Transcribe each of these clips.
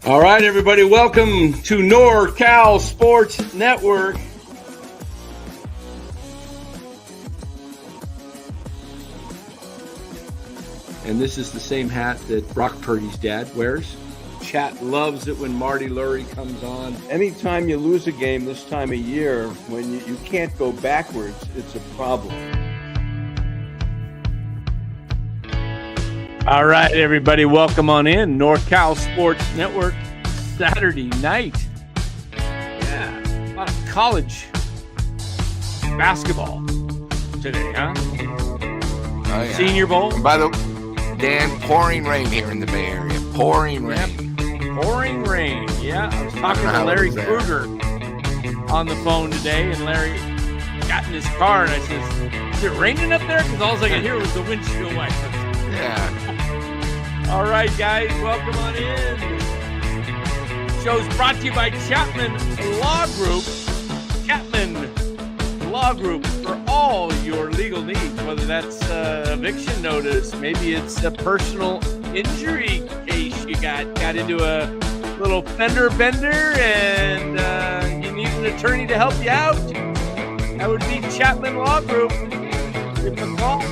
All right, everybody, welcome to NorCal Sports Network. And this is the same hat that Brock Purdy's dad wears. Chat loves it when Marty Lurie comes on. Anytime you lose a game this time of year, when you can't go backwards, it's a problem. All right, everybody, welcome on in. NorCal Sports Network, Saturday night. Yeah, a lot of college basketball today, huh? Oh, yeah. Senior Bowl. And by the way, Dan, pouring rain here in the Bay Area. Pouring rain. Pouring rain. Yeah, I was talking to Larry Kruger on the phone today, and Larry got in his car, and I said, "Is it raining up there?" Because all I could hear was the windshield wipers. Yeah. All right, guys, welcome on in. Show's brought to you by Chapman Law Group. Chapman Law Group for all your legal needs, whether that's eviction notice, maybe it's a personal injury case you got into a little fender bender and you need an attorney to help you out. That would be Chapman Law Group. Give them a call.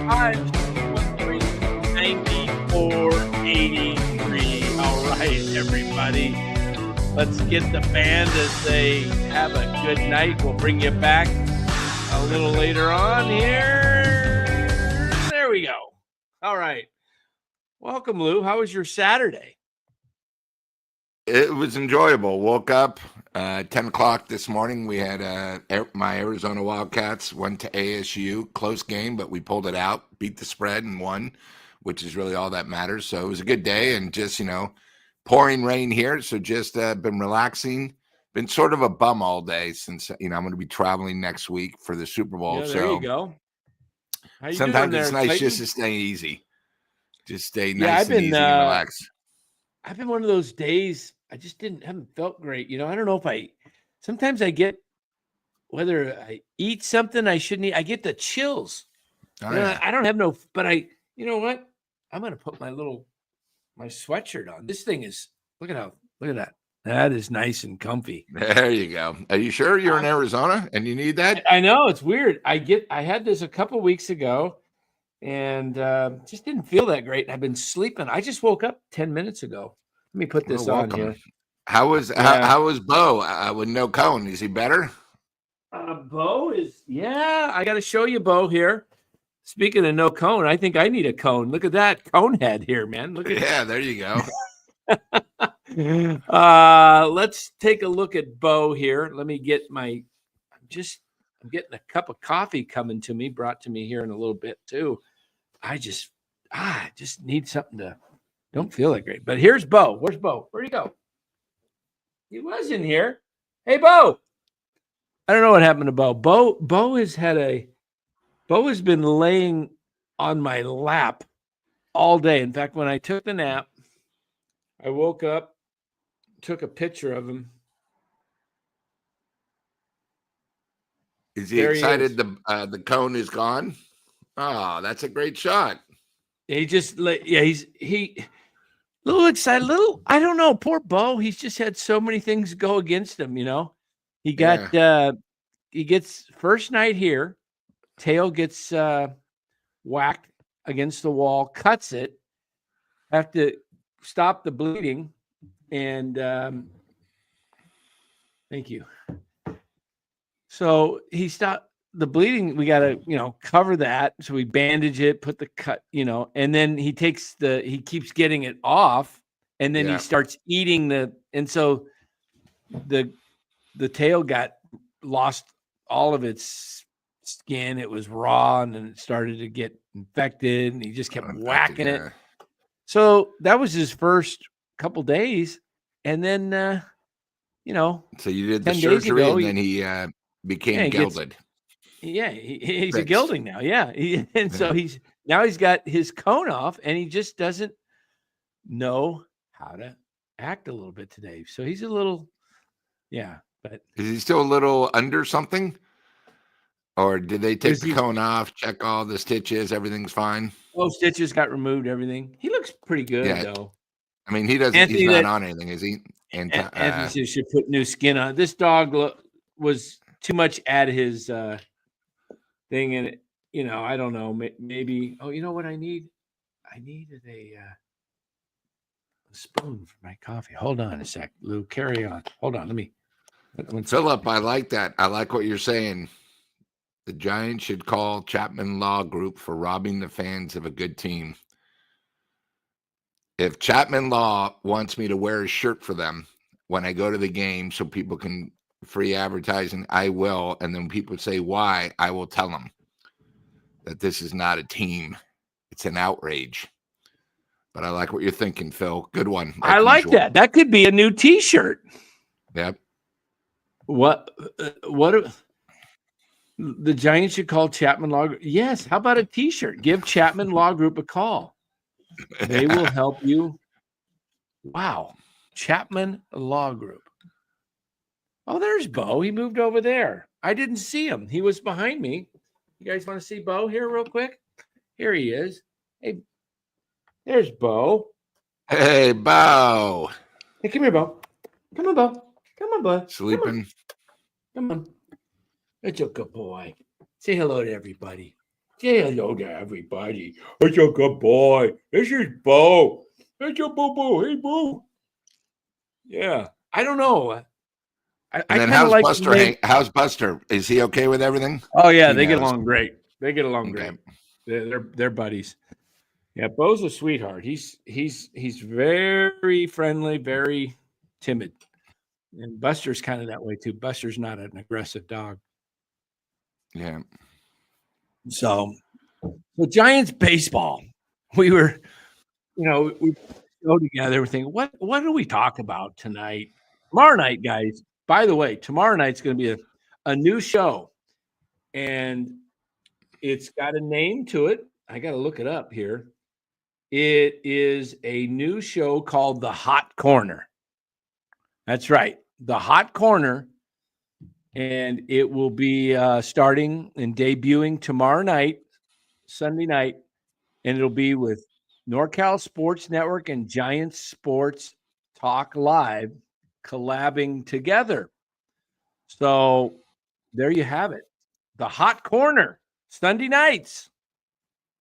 513-9483. All right, everybody. Let's get the band as they have a good night. We'll bring you back a little later on here. There we go. All right. Welcome, Lou. How was your Saturday? It was enjoyable. Woke up 10 o'clock this morning. We had my Arizona Wildcats went to ASU. Close game, but we pulled it out, beat the spread, and won, which is really all that matters. So it was a good day, and just, pouring rain here. So just been relaxing. Been sort of a bum all day since, I'm going to be traveling next week for the Super Bowl. Yeah, there so you go. How you sometimes doing it's there, nice Clayton? just to stay easy. Just stay nice and easy and relax. I've been one of those days. I just haven't felt great. I don't know if sometimes I get, whether I eat something I shouldn't eat, I get the chills. Yeah. I don't have but you know what? I'm going to put my sweatshirt on. This thing is, look at that. That is nice and comfy. There you go. Are you sure you're in Arizona and you need that? I know, it's weird. I had this a couple weeks ago and just didn't feel that great. I've been sleeping. I just woke up 10 minutes ago. Let me put this on here. How was Bo with no cone? Is he better? Bo is, I got to show you Bo here. Speaking of no cone, I think I need a cone. Look at that cone head here, man. Look at Yeah, there you go. Let's take a look at Bo here. Let me get I'm getting a cup of coffee coming to me, brought to me here in a little bit too. I just need something to, don't feel that great. But here's Bo. Where's Bo? Where'd he go? He was in here. Hey, Bo. I don't know what happened to Bo. Bo has been laying on my lap all day. In fact, when I took the nap, I woke up, took a picture of him. Is he excited the cone is gone? Oh, that's a great shot. He just, he's a little excited, I don't know, poor Bo. He's just had so many things go against him, He got, he gets first night here, tail gets whacked against the wall, cuts it, have to stop the bleeding, and thank you. So he stopped the bleeding. We got to, cover that. So we bandage it, put the cut, and then he keeps getting it off, and then he starts eating and so the tail lost all of its skin. It was raw, and then it started to get infected, and he just kept whacking it. So that was his first couple days, and then So you did the 10 days surgery, ago, and then he became gelded. He's a gelding now. So he's got his cone off, and he just doesn't know how to act a little bit today. So he's a little, but is he still a little under something? Or did they take the cone off, check all the stitches, everything's fine? Oh, stitches got removed, everything. He looks pretty good, though. I mean, he doesn't. Anthony, He's not that on anything, is he? And Anthony says should put new skin on. This dog was too much at his thing, and I don't know. Maybe. Oh, you know what I need? I needed a spoon for my coffee. Hold on a sec, Lou. Carry on. Hold on. Let me. Philip, I like that. I like what you're saying. The Giants should call Chapman Law Group for robbing the fans of a good team. If Chapman Law wants me to wear a shirt for them when I go to the game so people can free advertising, I will. And then people say why, I will tell them that this is not a team. It's an outrage. But I like what you're thinking, Phil. Good one. I like usual. that. That could be a new T-shirt. Yep. What the Giants should call Chapman Law Group. Yes. How about a T-shirt? Give Chapman Law Group a call. They will help you. Wow. Chapman Law Group. Oh, there's Bo. He moved over there. I didn't see him. He was behind me. You guys want to see Bo here real quick? Here he is. Hey, there's Bo. Hey, Bo. Hey, come here, Bo. Come on, Bo. Come on, Bo. Sleeping. Come on. It's a good boy. Say hello to everybody. Say hello to everybody. It's a good boy. This is Bo. It's a boo-boo. Hey, Boo. Yeah. I don't know. And then how's Buster? How's Buster? Is he okay with everything? Oh, yeah. They get along great. They get along Okay. great. They're buddies. Yeah, Bo's a sweetheart. He's very friendly, very timid. And Buster's kind of that way too. Buster's not an aggressive dog. Yeah. So Giants baseball. We were, we go together. We're thinking, what do we talk about tonight? Tomorrow night, guys. By the way, tomorrow night's going to be a new show, and it's got a name to it. I got to look it up here. It is a new show called The Hot Corner. That's right, The Hot Corner. And it will be starting and debuting tomorrow night, Sunday night. And it'll be with NorCal Sports Network and Giants Sports Talk Live collabing together. So there you have it. The Hot Corner, Sunday nights.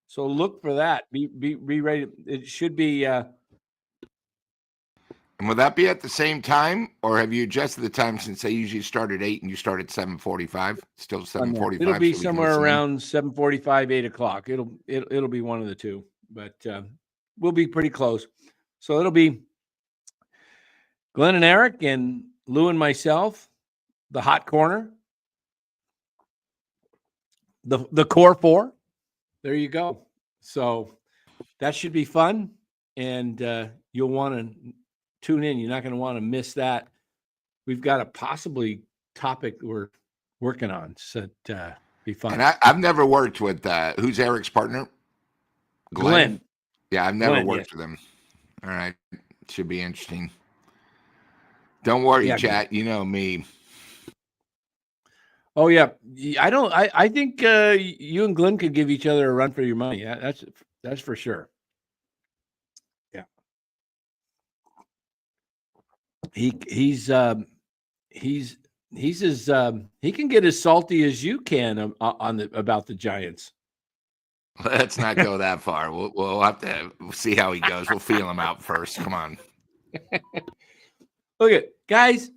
So look for that. Be ready. It should be. And will that be at the same time, or have you adjusted the time since they usually start at 8 and you start at 7:45? Still 7:45. It'll be somewhere around 7:45, 8 o'clock. It'll be one of the two, but we'll be pretty close. So it'll be Glenn and Eric and Lou and myself, the Hot Corner, the Core Four. There you go. So that should be fun, and you'll want to tune in. You're not going to want to miss that. We've got a possibly topic we're working on, so be fun. And I've never worked with who's Eric's partner? Glenn. Yeah, I've never worked with him. All right, should be interesting. Don't worry, chat. You know me. Oh yeah, I think you and Glenn could give each other a run for your money. Yeah, that's for sure. Yeah, he's as he can get as salty as you can about the Giants. Let's not go that far. We'll have to see how he goes. We'll feel him out first. Come on. Look at guys.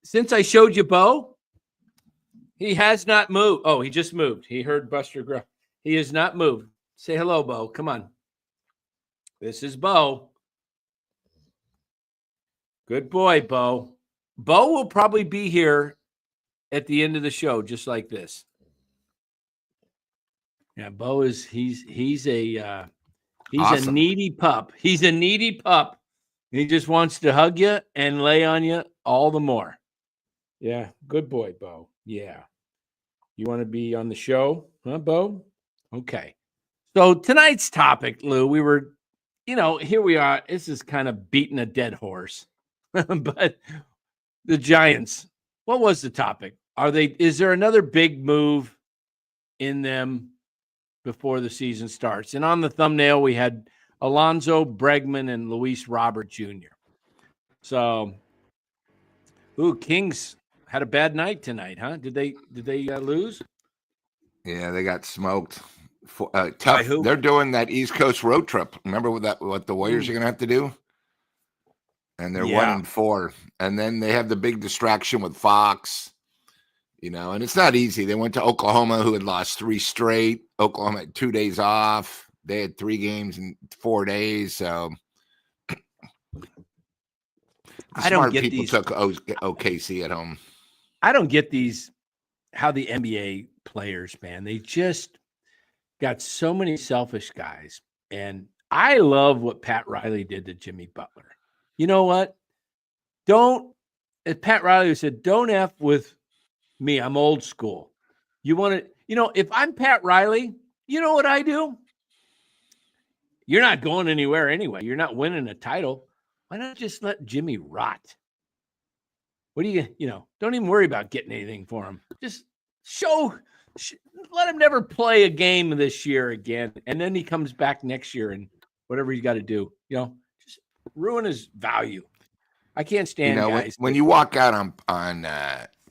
Since I showed you Bo. He has not moved. Oh, he just moved. He heard Buster growl. He has not moved. Say hello, Bo. Come on. This is Bo. Good boy, Bo. Bo will probably be here at the end of the show, just like this. Yeah, Bo is he's awesome. A needy pup. He's a needy pup. He just wants to hug you and lay on you all the more. Yeah, good boy, Bo. Yeah. You want to be on the show, huh, Bo? Okay. So tonight's topic, Lou, we were, here we are. This is kind of beating a dead horse. But the Giants, what was the topic? Is there another big move in them before the season starts? And on the thumbnail, we had Alonzo Bregman, and Luis Robert Jr. So, Kings had a bad night tonight, huh? Did they lose? Yeah, they got smoked. By Tough. who? They're doing that East Coast road trip. Remember what the Warriors are going to have to do? And they're 1-4. And then they have the big distraction with Fox, and it's not easy. They went to Oklahoma, who had lost 3 straight. Oklahoma had 2 days off. They had 3 games in 4 days. So I don't get people these. took OKC at home. I don't get how the NBA players, man, they just got so many selfish guys. And I love what Pat Riley did to Jimmy Butler. You know what? As Pat Riley said, don't F with me. I'm old school. You want to, if I'm Pat Riley, you know what I do? You're not going anywhere anyway. You're not winning a title. Why not just let Jimmy rot? What do don't even worry about getting anything for him. Just let him never play a game this year again. And then he comes back next year and whatever he's got to do, just ruin his value. I can't stand guys. When you walk out on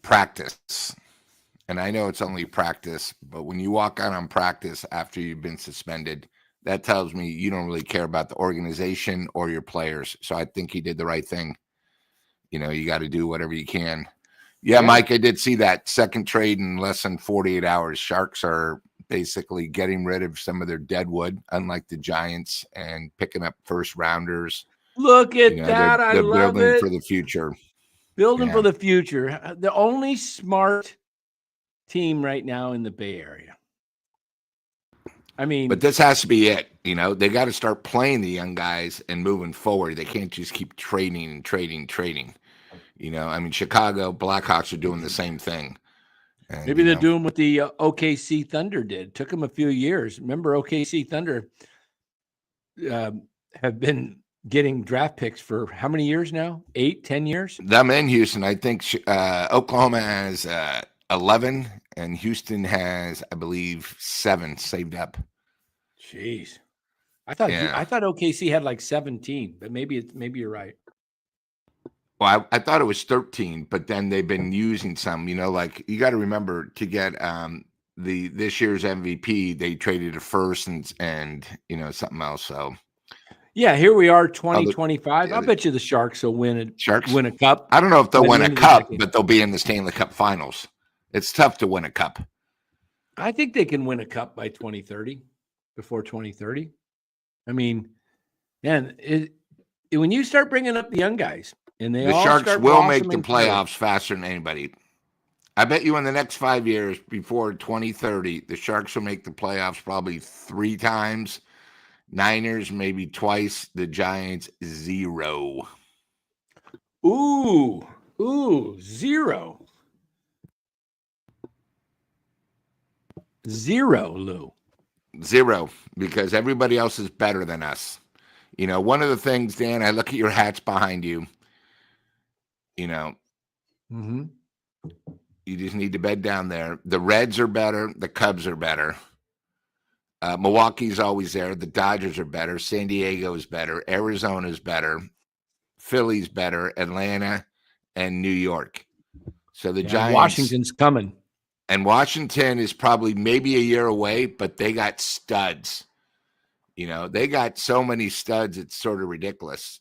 practice, and I know it's only practice, but when you walk out on practice after you've been suspended, that tells me you don't really care about the organization or your players. So I think he did the right thing. You got to do whatever you can. Yeah, Mike, I did see that second trade in less than 48 hours. Sharks are basically getting rid of some of their dead wood, unlike the Giants, and picking up first rounders. Look at that. They're I love building it. for the future. Building for the future. The only smart team right now in the Bay Area. I mean, but this has to be it. They got to start playing the young guys and moving forward. They can't just keep trading and trading. Chicago Blackhawks are doing the same thing. And, maybe they're doing what the OKC Thunder did. Took them a few years. Remember, OKC Thunder have been getting draft picks for how many years now? 8, 10 years? Them in Houston. I think Oklahoma has 11, and Houston has, I believe, 7 saved up. Jeez. I thought OKC had like 17, but maybe you're right. Well, I thought it was 13, but then they've been using some, like you got to remember to get this year's MVP, they traded a first and something else. So yeah, here we are, 2025. I bet you the Sharks will win a cup. I don't know if they'll win a cup, but they'll be in the Stanley Cup Finals. It's tough to win a cup. I think they can win a cup by 2030, before 2030. I mean, man, when you start bringing up the young guys, and the Sharks will make the playoffs faster than anybody. I bet you in the next 5 years, before 2030, the Sharks will make the playoffs probably 3 times. Niners maybe twice. The Giants 0. Ooh, 0. 0, Lou. 0, because everybody else is better than us. One of the things, Dan, I look at your hats behind you. Mm-hmm. You just need to bed down there. The Reds are better. The Cubs are better. Milwaukee's always there. The Dodgers are better. San Diego's better. Arizona's better. Philly's better. Atlanta and New York. So the Giants. Washington's coming. And Washington is probably maybe a year away, but they got studs. They got so many studs, it's sort of ridiculous,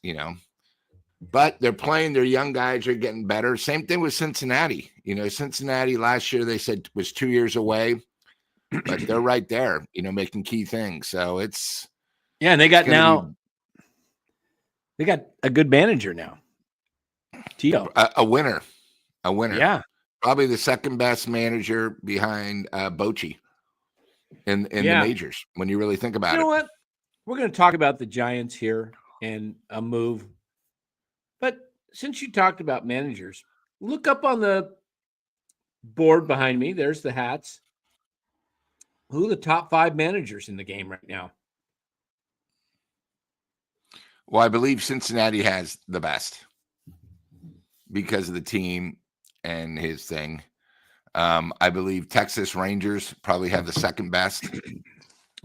But they're playing, their young guys are getting better. Same thing with Cincinnati. Cincinnati last year they said was 2 years away, but they're right there, making key things. So it's and they got they got a good manager now. Tito. A winner. Yeah. Probably the second best manager behind Bochy in the majors, when you really think about it. You know what? We're going to talk about the Giants here and a move. But since you talked about managers, look up on the board behind me. There's the hats. Who are the top 5 managers in the game right now? Well, I believe Cincinnati has the best because of the team and his thing. I believe Texas Rangers probably have the second best.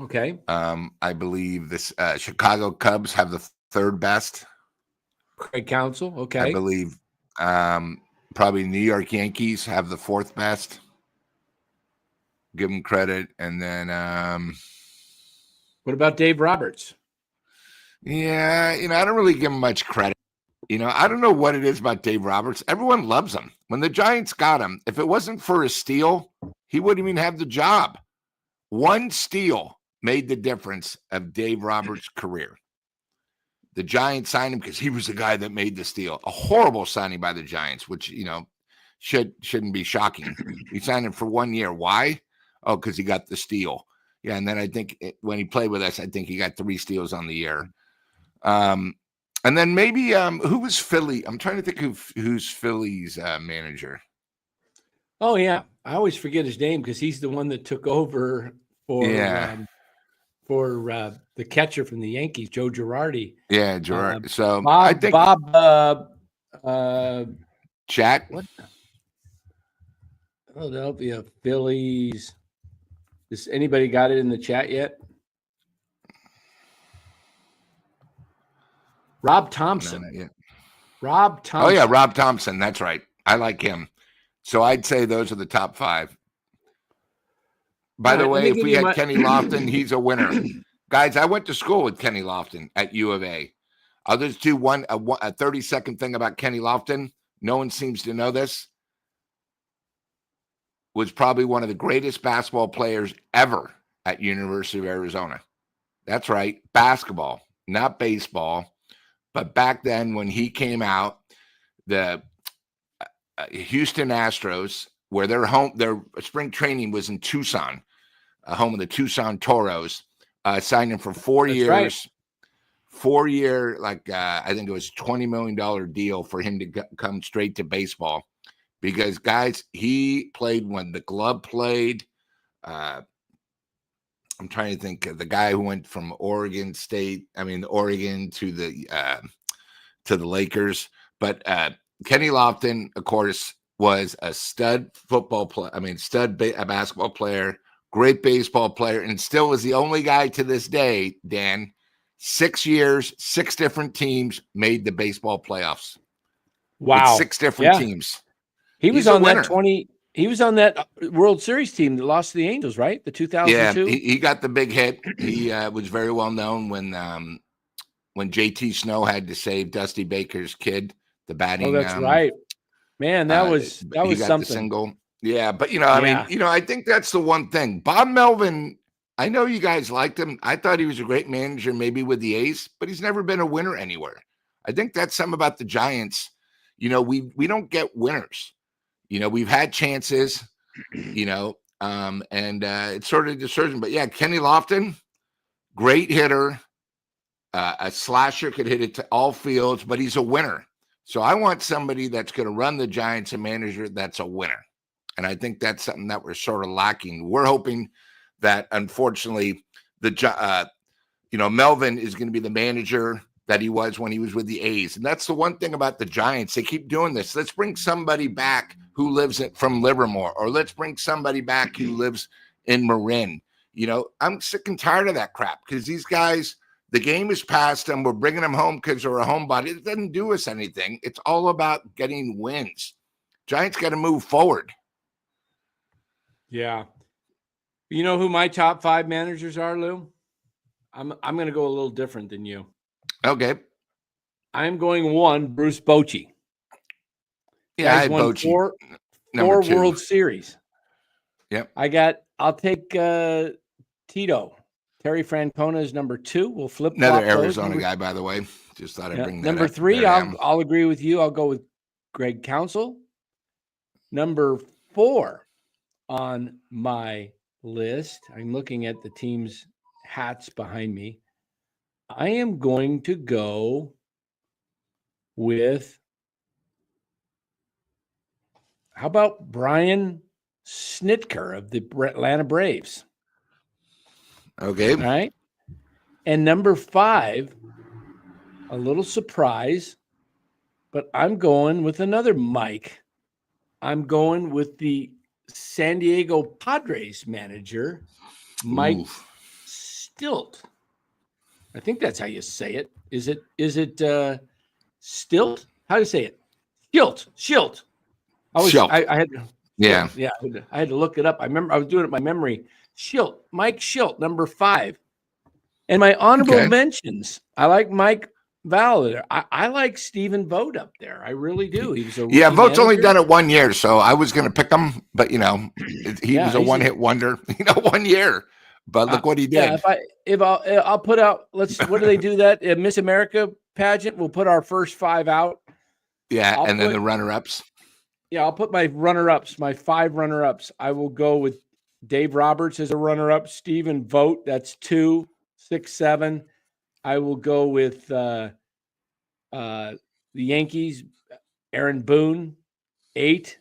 Okay. I believe this Chicago Cubs have the third best. Craig Counsell. I Okay. believe probably New York Yankees have the fourth best. Give them credit. And then What about Dave Roberts? yeah, I don't really give him much credit. I don't know what it is about Dave Roberts. Everyone loves him. When the Giants got him, if it wasn't for a steal, he wouldn't even have the job. One steal made the difference of Dave Roberts' career. The Giants signed him because he was the guy that made the steal. A horrible signing by the Giants, which, shouldn't be shocking. He signed him for 1 year. Why? Oh, because he got the steal. Yeah, and then I think when he played with us, I think he got 3 steals on the year. And then maybe who was Philly? I'm trying to think who's Philly's manager. Oh yeah, I always forget his name because he's the one that took over for the catcher from the Yankees, Joe Girardi. Yeah, Girardi. So Bob, I think chat. What? Philadelphia Phillies. Does anybody got it in the chat yet? Rob Thompson. No, not yet. Rob Thompson. Oh yeah, Rob Thompson. That's right. I like him. So I'd say those are the top 5. By the way, if we had Kenny Lofton, he's a winner. Guys, I went to school with Kenny Lofton at U of A. I'll just do a 30-second thing about Kenny Lofton. No one seems to know this. Was probably one of the greatest basketball players ever at University of Arizona. That's right, basketball, not baseball. But back then when he came out, the Houston Astros, where their spring training was in Tucson, home of the Tucson Toros, signed him for 4 years. Right. 4-year, I think it was $20 million deal for him to come straight to baseball. Because, guys, he played when the glove played. I'm trying to think of the guy who went from Oregon to the Lakers. But Kenny Lofton, of course, was a stud football player. Basketball player, great baseball player, and still is the only guy to this day, Dan, 6 years, 6 different teams made the baseball playoffs. Wow. With 6 different teams. He was on that He was on that World Series team that lost to the Angels, right? The 2002. Yeah, he got the big hit. He was very well known when JT Snow had to save Dusty Baker's kid, the batting. Oh, that's right, man. That was something. The single. Yeah, but I think that's the one thing. Bob Melvin. I know you guys liked him. I thought he was a great manager, maybe with the A's, but he's never been a winner anywhere. I think that's something about the Giants. We don't get winners. We've had chances, and it's sort of discouraging. But yeah, Kenny Lofton, great hitter, a slasher, could hit it to all fields, but he's a winner. So I want somebody that's going to run the Giants, a manager that's a winner. And I think that's something that we're sort of lacking. We're hoping that, unfortunately, Melvin is going to be the manager that he was when he was with the A's. And that's the one thing about the Giants. They keep doing this. Let's bring somebody back who lives from Livermore, or let's bring somebody back who lives in Marin. I'm sick and tired of that crap because these guys, the game is past them. We're bringing them home because they're a homebody. It doesn't do us anything. It's all about getting wins. Giants got to move forward. Yeah. You know who my top 5 managers are, Lou? I'm going to go a little different than you. Okay. I'm going 1, Bruce Bochy. Yeah, I won Bochy. 4 World Series. Yep. I'll take Tito. Terry Francona is number 2. We'll flip another Arizona guy, by the way. Just thought I'd bring that number up. 3, I'll agree with you. I'll go with Greg Counsell. Number 4 on my list, I'm looking at the team's hats behind me. I am going to go with, how about Brian Snitker of the Atlanta Braves? Okay. All right. And number 5, a little surprise, but I'm going with another Mike. I'm going with the San Diego Padres manager, Mike Stilt. I think that's how you say it. Is it stilt? How do you say it? Schilt. Schilt. I had Yeah. yeah, I had to look it up. I remember I was doing it by memory. Schilt, Mike Schilt, number 5. And my honorable mentions, I like Mike Vallier. I like Stephen Vogt up there. I really do. He was a rookie Vogt's manager. only done it 1 year, so I was going to pick him, but he was a one-hit wonder. 1 year. But look what he did. Yeah, I'll put out. What do they do that Miss America pageant? We'll put our first 5 out. Yeah, then the runner-ups. Yeah, I'll put my runner-ups, my 5 runner-ups. I will go with Dave Roberts as a runner-up. Stephen Vogt, that's 2, 6, 7. I will go with the Yankees, Aaron Boone, 8.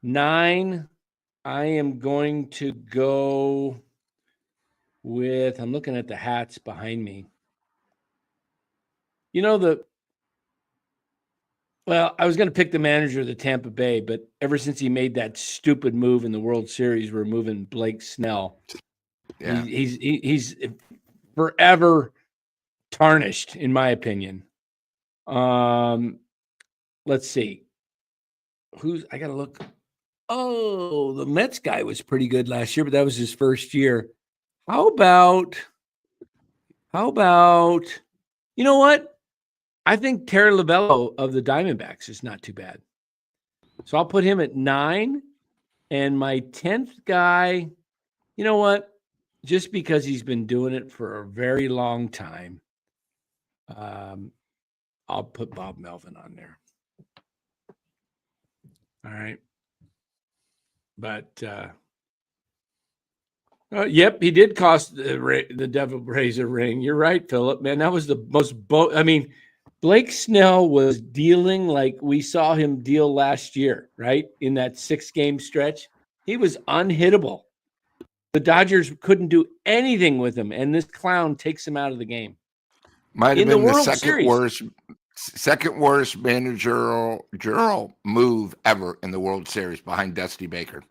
9, I am going to go with, I'm looking at the hats behind me. I was going to pick the manager of the Tampa Bay, but ever since he made that stupid move in the World Series, removing Blake Snell, he's forever tarnished, in my opinion. Let's see. I got to look. Oh, the Mets guy was pretty good last year, but that was his first year. How about, you know what? I think Terry Lovello of the Diamondbacks is not too bad. So I'll put him at 9. And my 10th guy, you know what? Just because he's been doing it for a very long time, I'll put Bob Melvin on there. All right. But, yep, he did cost the Devil Rays a ring. You're right, Philip. Man, that was the most Blake Snell was dealing like we saw him deal last year, right? In that 6-game stretch. He was unhittable. The Dodgers couldn't do anything with him, and this clown takes him out of the game. Might have been the second worst managerial move ever in the World Series behind Dusty Baker.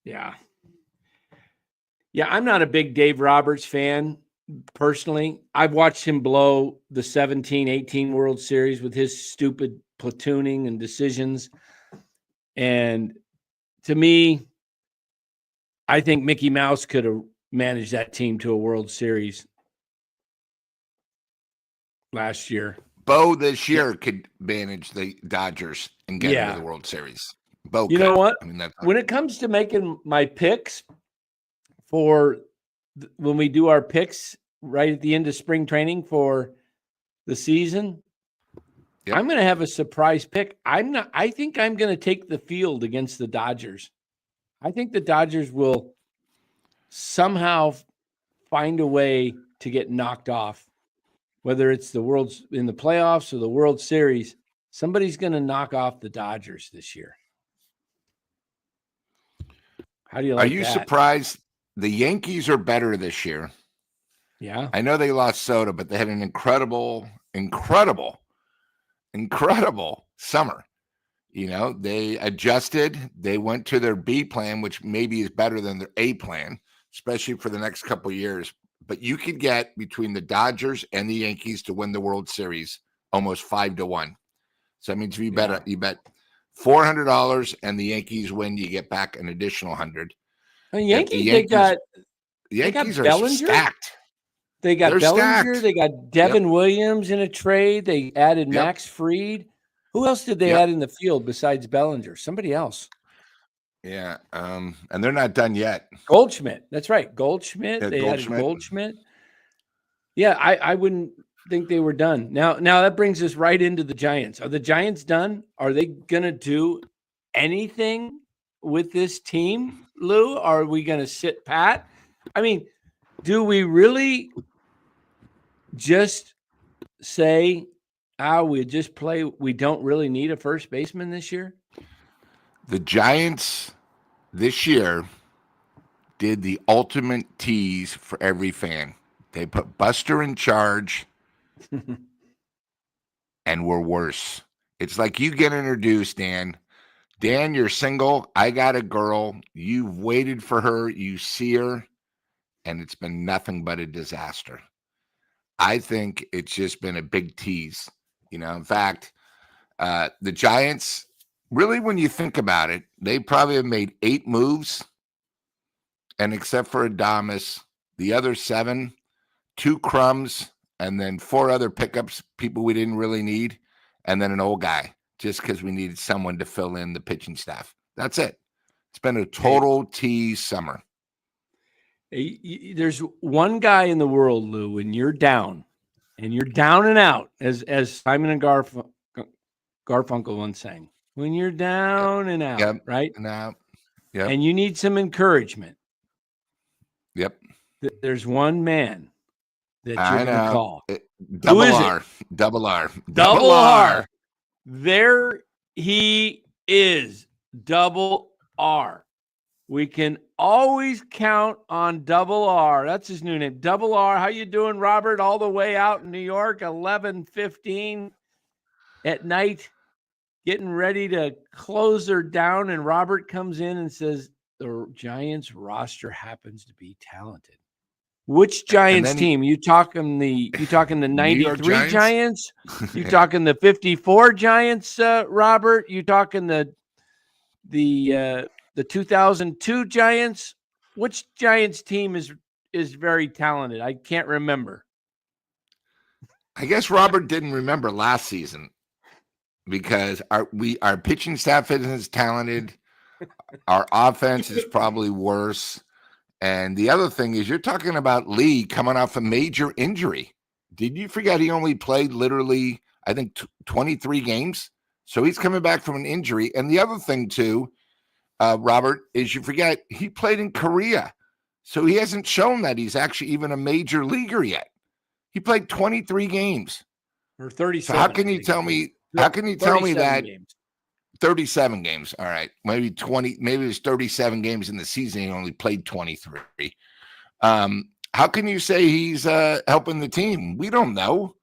Yeah. Yeah, I'm not a big Dave Roberts fan. Personally, I've watched him blow the 17-18 World Series with his stupid platooning and decisions. And to me, I think Mickey Mouse could have managed that team to a World Series last year. Bo this year could manage the Dodgers and get into the World Series. Bo, you know what? I mean, when it comes to making my picks for when we do our picks right at the end of spring training for the season, I'm going to have a surprise pick. I think I'm going to take the field against the Dodgers. I think the Dodgers will somehow find a way to get knocked off, whether it's the World's in the playoffs or the World Series. Somebody's going to knock off the Dodgers this year. How do you like that? Are you surprised? The Yankees are better this year. Yeah. I know they lost Soto, but they had an incredible summer. They adjusted. They went to their B plan, which maybe is better than their A plan, especially for the next couple of years. But you could get between the Dodgers and the Yankees to win the World Series almost 5-1. So that means if you bet $400 and the Yankees win, you get back an additional 100. The Yankees are Bellinger? Stacked. They're Bellinger. Stacked. They got Devin Williams in a trade. They added Max Fried. Who else did they add in the field besides Bellinger? Somebody else. Yeah, and they're not done yet. Goldschmidt. That's right. Goldschmidt. They added Goldschmidt. Yeah, I wouldn't think they were done. Now that brings us right into the Giants. Are the Giants done? Are they going to do anything with this team, Lou? Are we going to sit pat? I mean, do we really just say, we just play, we don't really need a first baseman this year? The Giants this year did the ultimate tease for every fan. They put Buster in charge and we're worse. It's like you get introduced, Dan. Dan, you're single. I got a girl. You've waited for her. You see her. and it's been nothing but a disaster. I think it's just been a big tease. In fact, the Giants, really, when you think about it, they probably have made 8 moves, and except for Adames, the other 7, 2 crumbs, and then 4 other pickups, people we didn't really need, and then an old guy, just because we needed someone to fill in the pitching staff. That's it. It's been a total tease summer. There's one guy in the world, Lou, when you're down, and you're down and out, as Simon and Garfunkel once sang, when you're down and out, right? Yep. And you need some encouragement. Yep. There's one man that you're going to call. Double Who is R. it? Double R. Double R. There he is. Double R. We can always count on Double R. That's his new name. Double R. How you doing, Robert? All the way out in New York, 11:15 at night, getting ready to close her down. And Robert comes in and says, the Giants roster happens to be talented. Which Giants team? You talking the 93 Giants? You talking the 54 Giants, Robert? You talking the 2002 Giants? Which Giants team is very talented? I can't remember. I guess Robert didn't remember last season because our pitching staff isn't as talented. Our offense is probably worse. And the other thing is, you're talking about Lee coming off a major injury. Did you forget he only played literally, I think, 23 games? So he's coming back from an injury. And the other thing, too, Robert, is you forget he played in Korea. So he hasn't shown that he's actually even a major leaguer yet. He played 23 games. Or 37. So how can you tell me that? Games. 37 games. All right. Maybe 20, maybe it was 37 games in the season. He only played 23. How can you say he's helping the team? We don't know.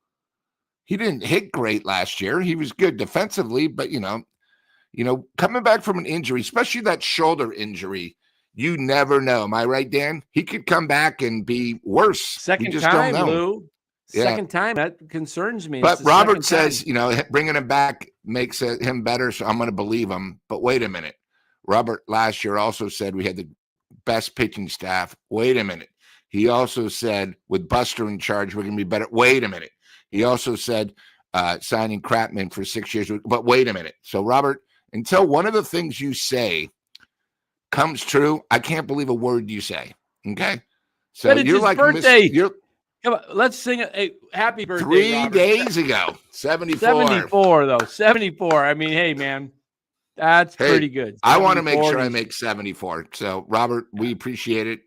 He didn't hit great last year. He was good defensively, but coming back from an injury, especially that shoulder injury, you never know. Am I right, Dan? He could come back and be worse. Second time, Lou. Second time. That concerns me. But Robert says, bringing him back makes him better, so I'm going to believe him. But wait a minute. Robert last year also said we had the best pitching staff. Wait a minute. He also said with Buster in charge, we're going to be better. Wait a minute. He also said signing Chapman for 6 years. But wait a minute. So, Robert, until one of the things you say comes true, I can't believe a word you say. Okay? So but it's you're his like birthday. Come on, let's sing a happy birthday. 3 Robert. days ago. 74. 74, though. 74. I mean, hey, man, that's pretty good. I want to make sure I make 74. So, Robert, we appreciate it.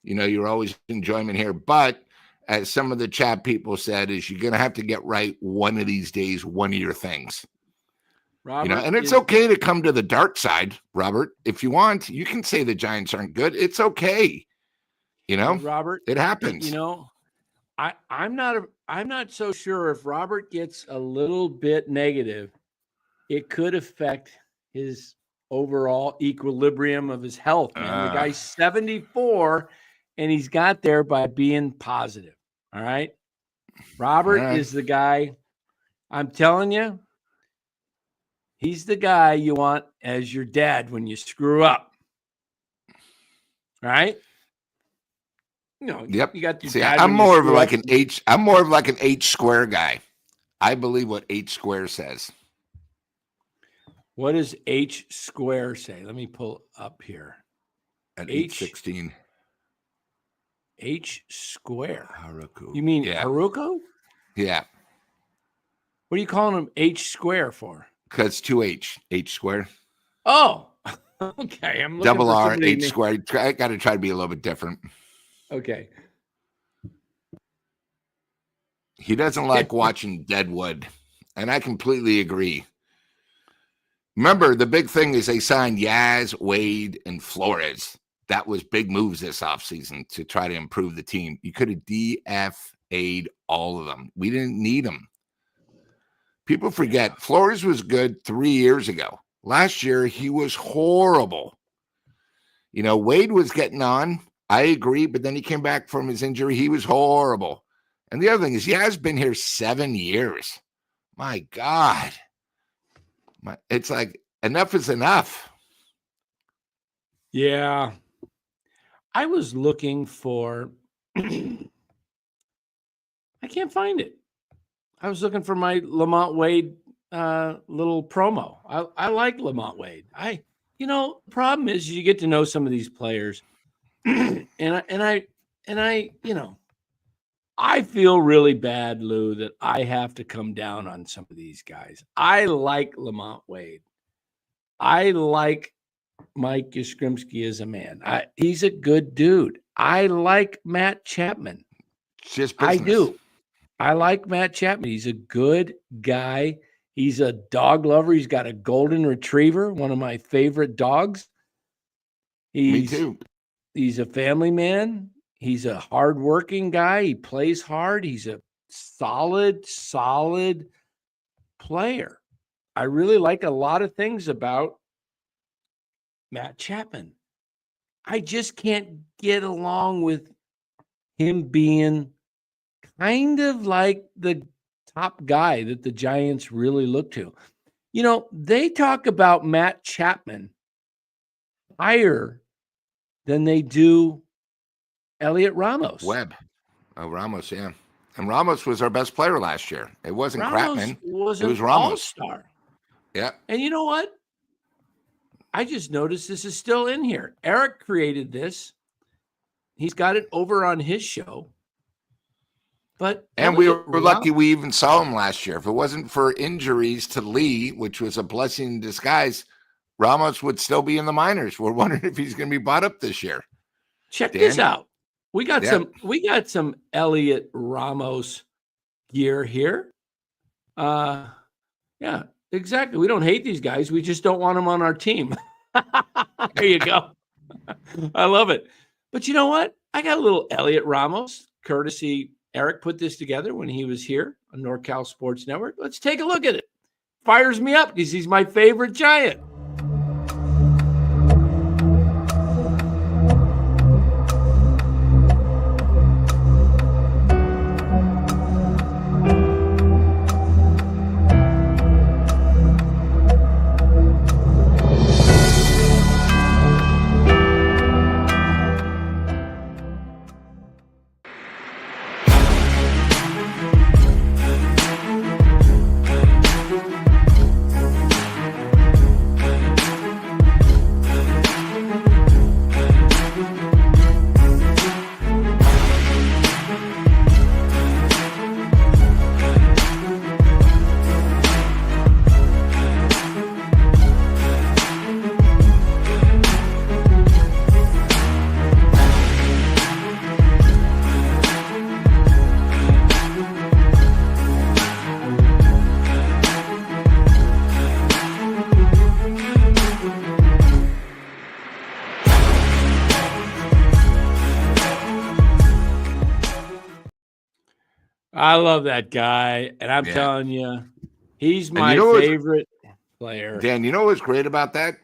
You're always enjoyment here. But as some of the chat people said, is you're going to have to get right one of these days, one of your things. Robert, and it's okay to come to the dark side, Robert. If you want, you can say the Giants aren't good. It's okay. Robert, it happens. I'm not so sure if Robert gets a little bit negative, it could affect his overall equilibrium of his health, man. The guy's 74 and he's got there by being positive. All right. Robert is the guy. I'm telling you, he's the guy you want as your dad when you screw up. Right? Yep. You got your See, dad. I'm more of like an H. I'm more of like an H square guy. I believe what H square says. What does H square say? Let me pull up here. At H16. H square. Haruko. You mean Haruko? Yeah. What are you calling him H square for? Because 2H. H square. Oh, okay. I'm looking double for R, H square. I got to try to be a little bit different. Okay. He doesn't like watching Deadwood, and I completely agree. Remember, the big thing is they signed Yaz, Wade, and Flores. That was big moves this offseason to try to improve the team. You could have DFA'd all of them. We didn't need them. People forget Flores was good 3 years ago. Last year, he was horrible. Wade was getting on. I agree, but then he came back from his injury. He was horrible. And the other thing is he has been here 7 years. My God. It's like enough is enough. Yeah. I was looking for I can't find it. I was looking for my Lamont Wade little promo. I like Lamont Wade. The problem is you get to know some of these players, and I feel really bad, Lou, that I have to come down on some of these guys. I like Lamont Wade. I like Mike Yastrzemski as a man. He's a good dude. I like Matt Chapman. It's just business. I do. I like Matt Chapman. He's a good guy. He's a dog lover. He's got a golden retriever, one of my favorite dogs. Me too. He's a family man. He's a hardworking guy. He plays hard. He's a solid player. I really like a lot of things about Matt Chapman. I just can't get along with him being kind of like the top guy that the Giants really look to. They talk about Matt Chapman higher than they do Heliot Ramos. Webb. Oh, Ramos, yeah. And Ramos was our best player last year. It wasn't Chapman. It was Ramos. All-star. Yeah. And you know what? I just noticed this is still in here. Eric created this. He's got it over on his show. And we were lucky we even saw him last year. If it wasn't for injuries to Lee, which was a blessing in disguise, Ramos would still be in the minors. We're wondering if he's going to be bought up this year. Check this out. We got some Heliot Ramos gear here. Yeah, exactly. We don't hate these guys. We just don't want them on our team. There you go. I love it. But you know what? I got a little Heliot Ramos, courtesy Eric put this together when he was here on NorCal Sports Network. Let's take a look at it. Fires me up because he's my favorite Giant. I love that guy, and I'm telling you, he's my favorite player. Dan, you know what's great about that?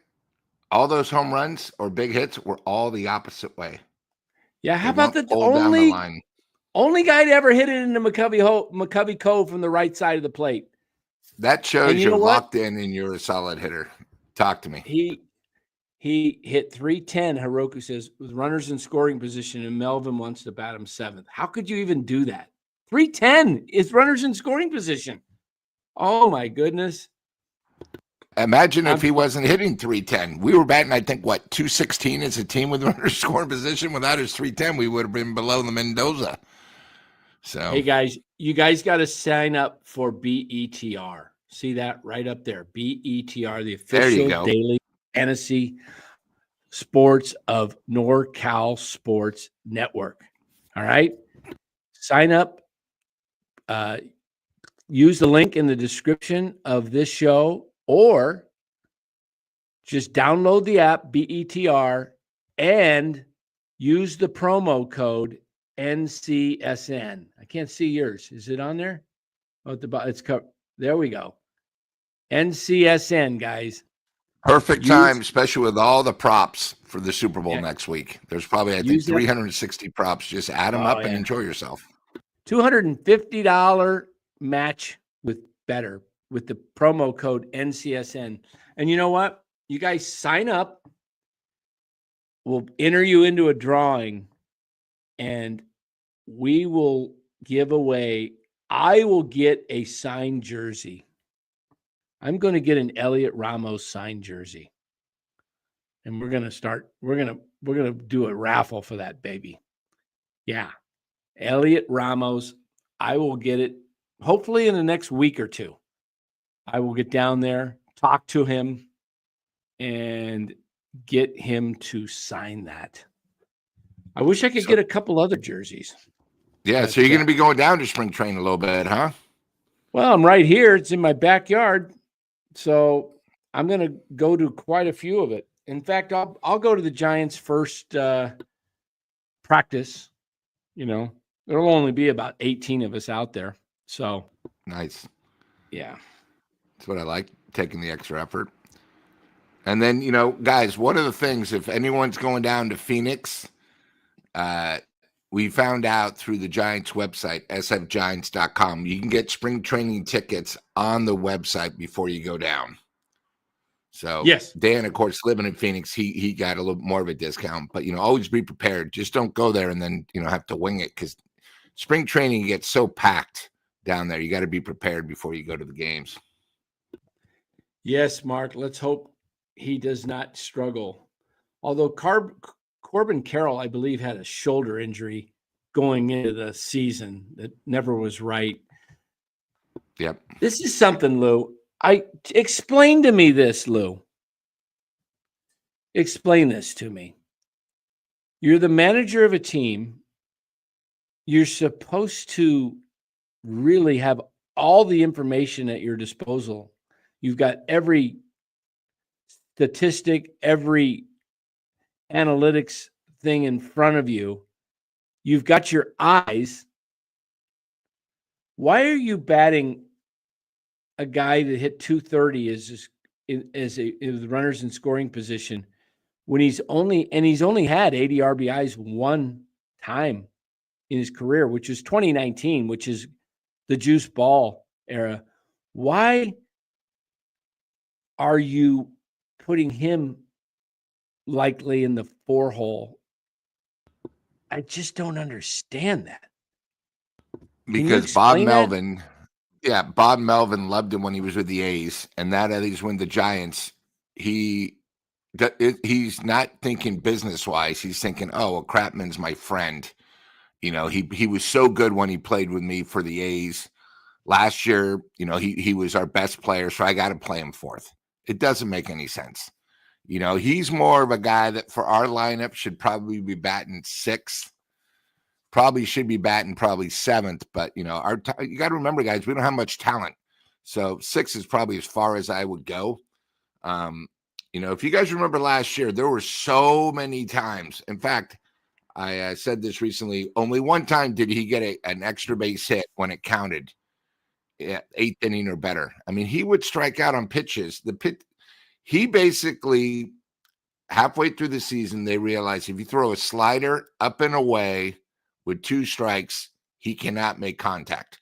All those home runs or big hits were all the opposite way. Yeah, how about the only guy to ever hit it into McCovey Cove from the right side of the plate? That shows you're locked in and you're a solid hitter. Talk to me. He hit 310, Hiroku says, with runners in scoring position, and Melvin wants to bat him 7th. How could you even do that? 310 is runners in scoring position. Oh, my goodness. Imagine if he wasn't hitting 310. We were batting, I think, 216 as a team with runners scoring position. Without his 310, we would have been below the Mendoza. So, hey, guys, you guys got to sign up for BETR. See that right up there? BETR, the official daily fantasy sports of NorCal Sports Network. All right? Sign up. Use the link in the description of this show, or just download the app, BETR, and use the promo code NCSN. I can't see yours. Is it on there? Oh, at the bottom. It's covered. There we go. NCSN, guys. Perfect Use, time, especially with all the props for the Super Bowl yeah, next week. There's probably, I think, use that. 360 props. Just add them Oh, up and yeah. enjoy yourself. $250 match with Better with the promo code NCSN. And you know what? You guys sign up. We'll enter you into a drawing, and we will give away. I will get a signed jersey. I'm going to get an Heliot Ramos signed jersey. And we're going to do a raffle for that baby. Yeah. Heliot Ramos. I will get it hopefully in the next week or two. I will get down there, talk to him, and get him to sign that. I wish I could get a couple other jerseys. Yeah, But, so you're going to be going down to spring training a little bit, huh? Well, I'm right here. It's in my backyard. So I'm going to go to quite a few of it. In fact, I'll go to the Giants' first practice. You know, there'll only be about 18 of us out there. So nice. Yeah. That's what I like, taking the extra effort. And then, you know, guys, one of the things, if anyone's going down to Phoenix, we found out through the Giants website, sfgiants.com, you can get spring training tickets on the website before you go down. So yes, Dan, of course, living in Phoenix, he got a little more of a discount, but, you know, always be prepared. Just don't go there and then, you know, have to wing it, because spring training gets so packed down there. You got to be prepared before you go to the games. Yes, Mark. Let's hope he does not struggle. Although Corbin Carroll, I believe, had a shoulder injury going into the season that never was right. Yep. This is something, Lou. Explain to me this, Lou. Explain this to me. You're the manager of a team. You're supposed to really have all the information at your disposal. You've got every statistic, every analytics thing in front of you. You've got your eyes. Why are you batting a guy that hit 230 as runners in scoring position when he's only had 80 RBIs one time in his career, which is 2019, which is the juice ball era? Why are you putting him likely in the 4 hole? I just don't understand that. Because Bob Melvin, Bob Melvin loved him when he was with the A's, and that he's with the Giants. He's not thinking business wise. He's thinking, oh, well, Chapman's my friend. You know, he was so good when he played with me for the A's last year. You know, he was our best player, so I got to play him 4th. It doesn't make any sense. You know, he's more of a guy that for our lineup should probably be batting 6th. Probably should be batting probably 7th, but you know, you got to remember, guys, we don't have much talent, so 6 is probably as far as I would go. You know, if you guys remember last year, there were so many times. In fact, I said this recently. Only one time did he get an extra base hit when it counted, 8th inning or better. I mean, he would strike out on pitches. He basically halfway through the season, they realized if you throw a slider up and away with 2 strikes, he cannot make contact.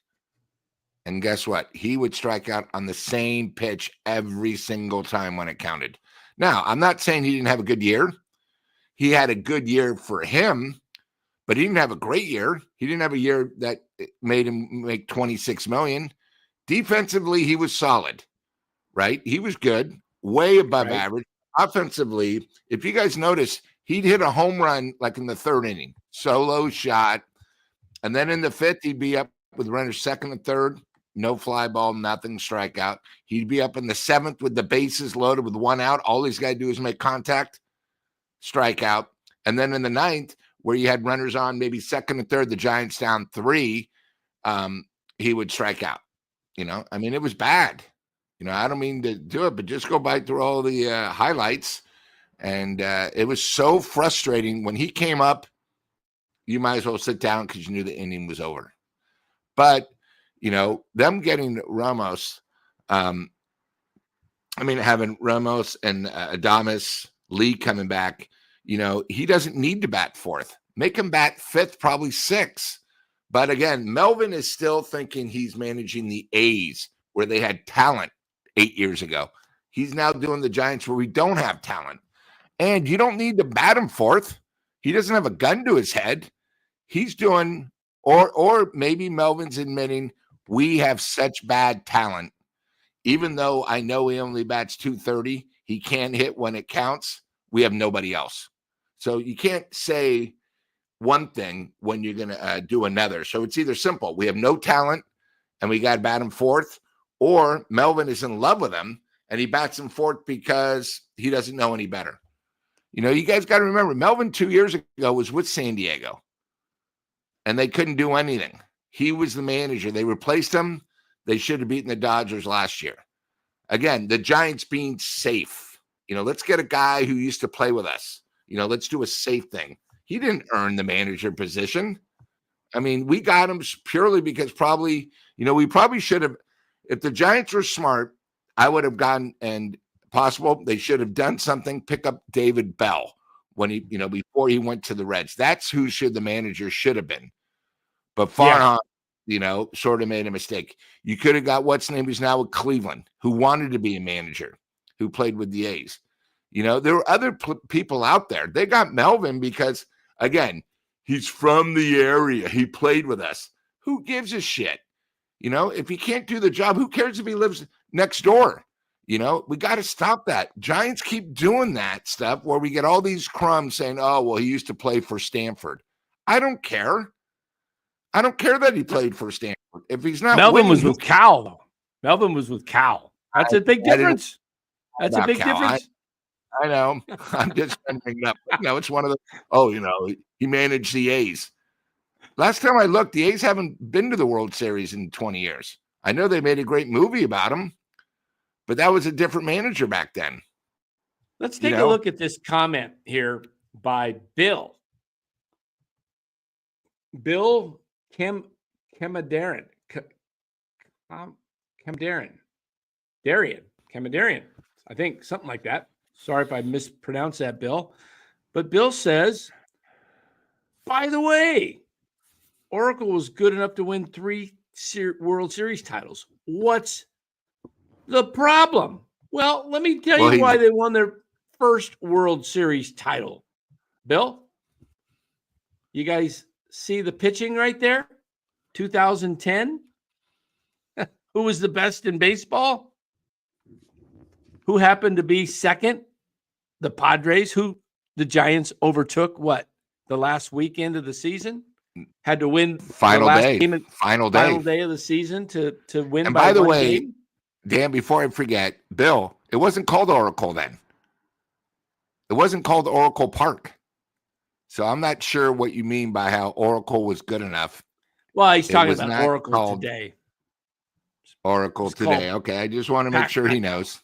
And guess what? He would strike out on the same pitch every single time when it counted. Now, I'm not saying he didn't have a good year. He had a good year for him, but he didn't have a great year. He didn't have a year that made him make $26 million. Defensively, he was solid, right? He was good, way above average. Offensively, if you guys notice, he'd hit a home run like in the 3rd inning, solo shot. And then in the 5th, he'd be up with runners 2nd and 3rd, no fly ball, nothing, strikeout. He'd be up in the 7th with the bases loaded with 1 out. All he's got to do is make contact, strikeout. And then in the 9th, where you had runners on maybe 2nd and 3rd, the Giants down 3, he would strike out. You know, I mean, it was bad. You know, I don't mean to do it, but just go by through all the highlights. And it was so frustrating. When he came up, you might as well sit down because you knew the inning was over. But, you know, them getting Ramos, I mean, having Ramos and Adames, Lee coming back, he doesn't need to bat fourth. Make him bat fifth, probably sixth. But again, Melvin is still thinking he's managing the A's where they had talent 8 years ago. He's now doing the Giants where we don't have talent. And you don't need to bat him fourth. He doesn't have a gun to his head. He's doing, or maybe Melvin's admitting we have such bad talent. Even though I know he only bats 230, he can hit when it counts. We have nobody else. So you can't say one thing when you're going to do another. So it's either simple. We have no talent and we got to bat him fourth, or Melvin is in love with him and he bats him fourth because he doesn't know any better. You guys got to remember, Melvin 2 years ago was with San Diego and they couldn't do anything. He was the manager. They replaced him. They should have beaten the Dodgers last year. Again, the Giants being safe. Let's get a guy who used to play with us. Let's do a safe thing. He didn't earn the manager position. I mean, we got him purely because probably, we probably should have, if the Giants were smart, I would have gone and possible they should have done something, pick up David Bell when he, before he went to the Reds. That's who the manager should have been. But Farhan, sort of made a mistake. You could have got what's name is now with Cleveland, who wanted to be a manager, who played with the A's. There were other people out there. They got Melvin because, again, he's from the area. He played with us. Who gives a shit? If he can't do the job, who cares if he lives next door? We got to stop that. Giants keep doing that stuff where we get all these crumbs saying, oh, well, he used to play for Stanford. I don't care. I don't care that he played for Stanford. If he's not Melvin winning, was with Cal, though. Melvin was with Cal. That's a big difference. That's a big difference. I know. I'm just trying to bring it up. It's one of the, he managed the A's. Last time I looked, the A's haven't been to the World Series in 20 years. I know they made a great movie about him, but that was a different manager back then. Let's take a look at this comment here by Bill. Bill Kemadarian. Kemadarian. I think something like that. Sorry if I mispronounced that, Bill. But Bill says, by the way, Oracle was good enough to win 3 World Series titles. What's the problem? Well, let me tell you why they won their first World Series title. Bill, you guys see the pitching right there? 2010. Who was the best in baseball? Who happened to be second? The Padres, who the Giants overtook, the last weekend of the season? Had to win final day of the season to win. And by the way, game. Dan, before I forget, Bill, it wasn't called Oracle then. It wasn't called Oracle Park. So I'm not sure what you mean by how Oracle was good enough. Well, he's talking about Oracle today. Oracle today. Okay, I just want to make sure he knows.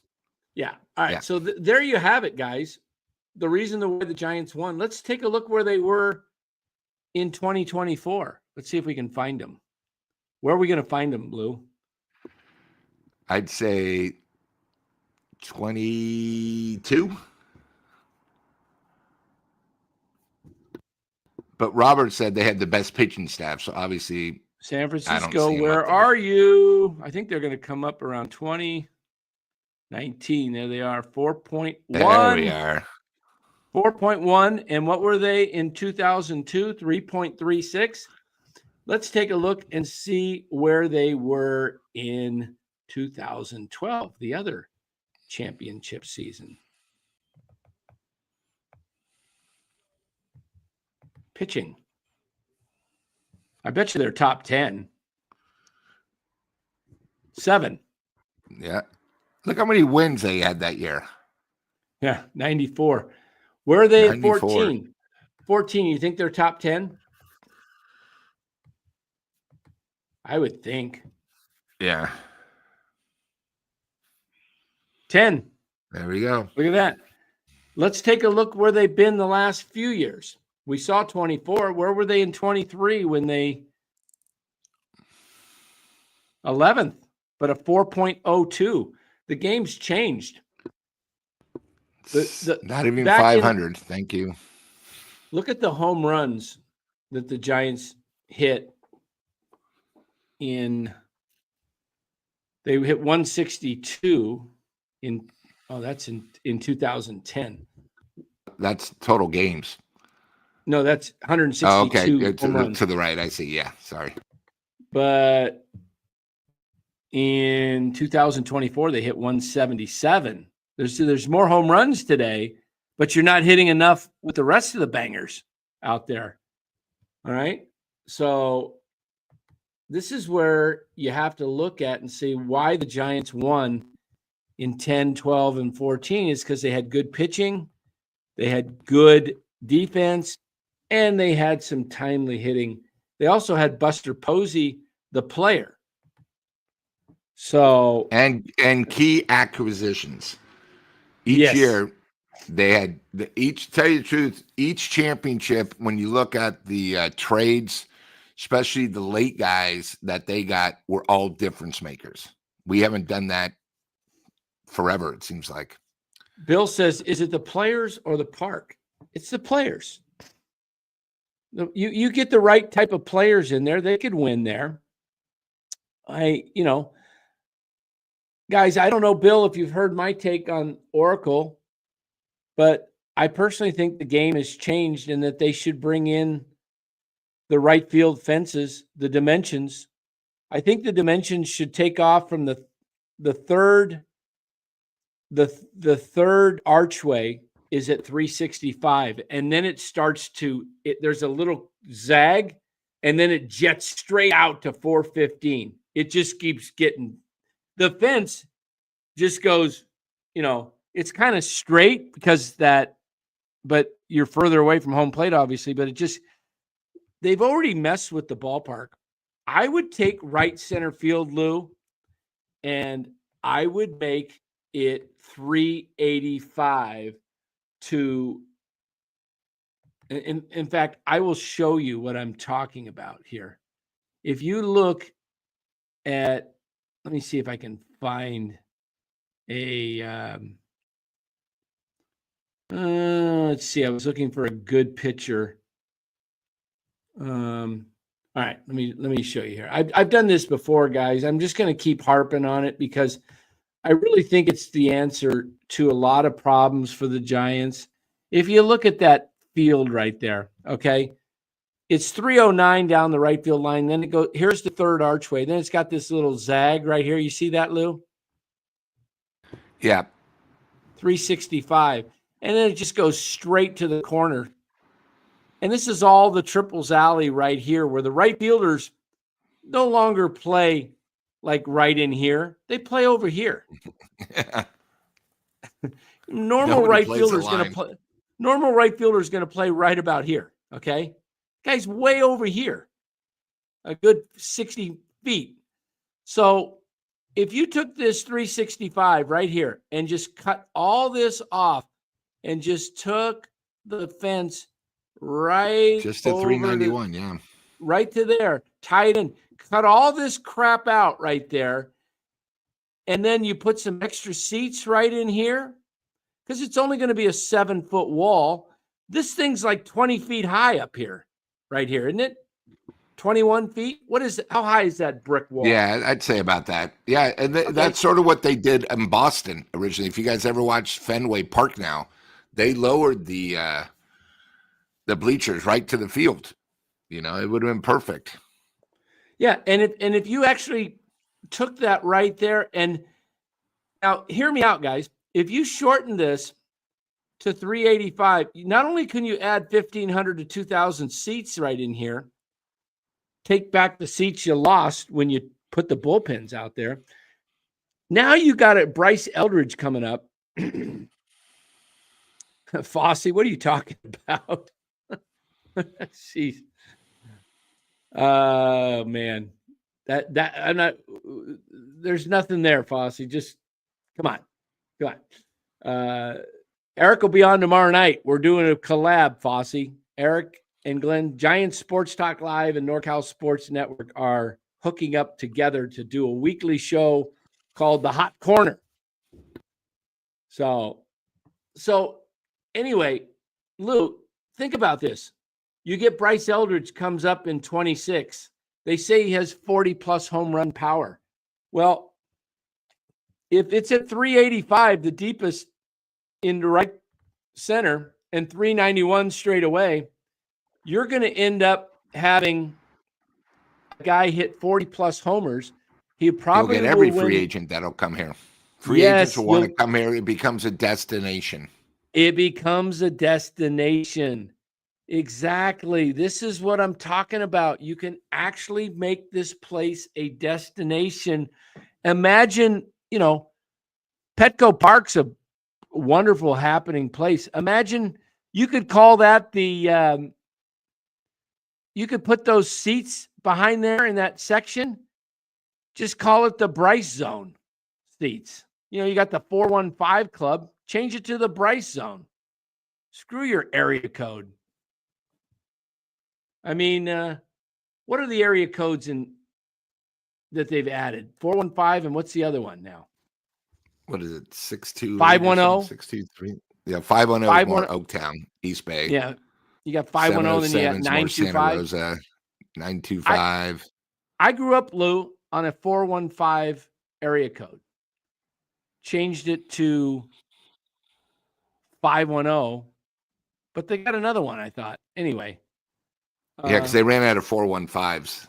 Yeah. All right. Yeah. So there you have it, guys. The reason why the Giants won. Let's take a look where they were in 2024. Let's see if we can find them. Where are we going to find them, Blue? I'd say 22. But Robert said they had the best pitching staff, so obviously San Francisco, where are you? I think they're going to come up around 2019. There they are, 4.1. There we are. 4.1. And what were they in 2002? 3.36. Let's take a look and see where they were in 2012, the other championship season. Pitching. I bet you they're top 10. 7. Yeah. Look how many wins they had that year. Yeah, 94. Where are they 94. At 14? 14, you think they're top 10? I would think. Yeah. 10. There we go. Look at that. Let's take a look where they've been the last few years. We saw 24. Where were they in 23 when they 11th, but a 4.02. the game's changed. Not even back 500. Thank you. Look at the home runs that the Giants hit they hit 162 that's in 2010. That's total games. No, that's 162 Oh, okay. home runs. To the right. I see. Yeah. Sorry. But in 2024, they hit 177. There's more home runs today, but you're not hitting enough with the rest of the bangers out there. All right. So this is where you have to look at and see why the Giants won in 10, 12, and 14 is because they had good pitching, they had good defense, and they had some timely hitting. They also had Buster Posey, the player. So and key acquisitions. Each year they had tell you the truth, each championship, when you look at the trades, especially the late guys that they got, were all difference makers. We haven't done that forever, it seems like. Bill says, is it the players or the park? It's the players. You get the right type of players in there, they could win there. Guys, I don't know, Bill, if you've heard my take on Oracle, but I personally think the game has changed and that they should bring in the right field fences, the dimensions. I think the dimensions should take off from the third archway is at 365, and then it starts there's a little zag, and then it jets straight out to 415. It just keeps getting, the fence just goes, it's kind of straight but you're further away from home plate, obviously, but they've already messed with the ballpark. I would take right center field, Lou, and I would make it 385 in fact, I will show you what I'm talking about here. If you look at, let me see if I can find let's see. I was looking for a good picture. All right, let me show you here. I've done this before, guys. I'm just going to keep harping on it because I really think it's the answer to a lot of problems for the Giants. If you look at that field right there, okay, it's 309 down the right field line. Then here's the third archway. Then it's got this little zag right here. You see that, Lou? Yeah. 365. And then it just goes straight to the corner. And this is all the triples alley right here, where the right fielders no longer play like right in here. They play over here. Normal right fielder is going to play right about here. Okay. Guy's way over here, a good 60 feet. So if you took this 365 right here and just cut all this off and just took the fence right just to 391, right to there, tied in, cut all this crap out right there, and then you put some extra seats right in here, because it's only going to be a 7-foot wall. This thing's like 20 feet high up here, right here, isn't it? 21 feet? How high is that brick wall? Yeah, I'd say about that. Yeah, and that's sort of what they did in Boston originally. If you guys ever watched Fenway Park now, they lowered the bleachers right to the field. It would have been perfect. Yeah, and if you actually took that right there, and now hear me out, guys. If you shorten this to 385, not only can you add 1,500 to 2,000 seats right in here, take back the seats you lost when you put the bullpens out there. Now you got a Bryce Eldridge coming up. Fosse, what are you talking about? Jeez. Oh man, that I'm not. There's nothing there, Fosse. Just come on. Eric will be on tomorrow night. We're doing a collab, Fosse. Eric and Glenn, Giants Sports Talk Live and NorCal Sports Network are hooking up together to do a weekly show called The Hot Corner. So anyway, Lou, think about this. You get Bryce Eldridge comes up in 26. They say he has 40-plus home run power. Well, if it's at 385, the deepest in the right center, and 391 straight away, you're going to end up having a guy hit 40-plus homers. He probably You'll get every will free win. agent that'll come here. Free agents will want to come here. It becomes a destination. It becomes a destination. Exactly. This is what I'm talking about. You can actually make this place a destination. Imagine, Petco Park's a wonderful happening place. Imagine you could call that you could put those seats behind there in that section. Just call it the Bryce Zone seats. You got the 415 club. Change it to the Bryce Zone. Screw your area code. I mean, what are the area codes that they've added? 415, and what's the other one now? What is it? 62 510? 623. Yeah, 510 is more Oaktown, East Bay. Yeah. You got 510, then you got 925. Santa Rosa, 925. I grew up, Lou, on a 415 area code. Changed it to 510, but they got another one, I thought. Anyway. Yeah, because they ran out of 415s.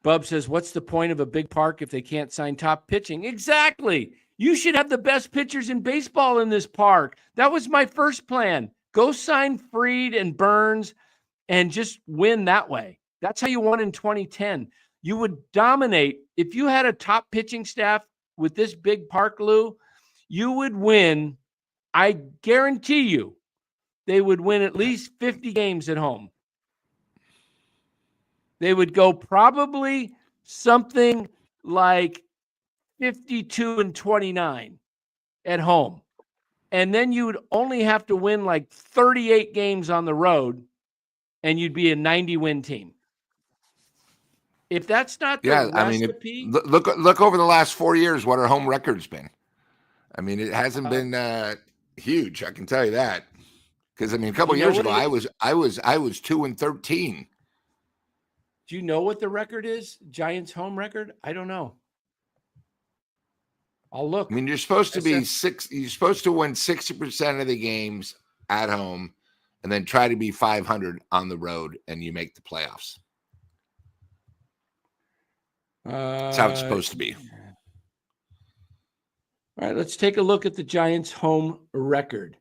Bub says, what's the point of a big park if they can't sign top pitching? Exactly. You should have the best pitchers in baseball in this park. That was my first plan. Go sign Fried and Burns and just win that way. That's how you won in 2010. You would dominate. If you had a top pitching staff with this big park, Lou, you would win. I guarantee you they would win at least 50 games at home. They would go probably something like 52-29 at home. And then you would only have to win like 38 games on the road, and you'd be a 90-win team. If that's not the recipe. Look over the last 4 years what our home record's been. I mean, it hasn't been huge, I can tell you that. Because a couple of years ago, I was 2-13. Do you know what the record is? Giants home record? I don't know. I'll look. You're supposed to you're supposed to win 60% of the games at home and then try to be 500 on the road, and you make the playoffs. That's how it's supposed to be. All right, let's take a look at the Giants home record.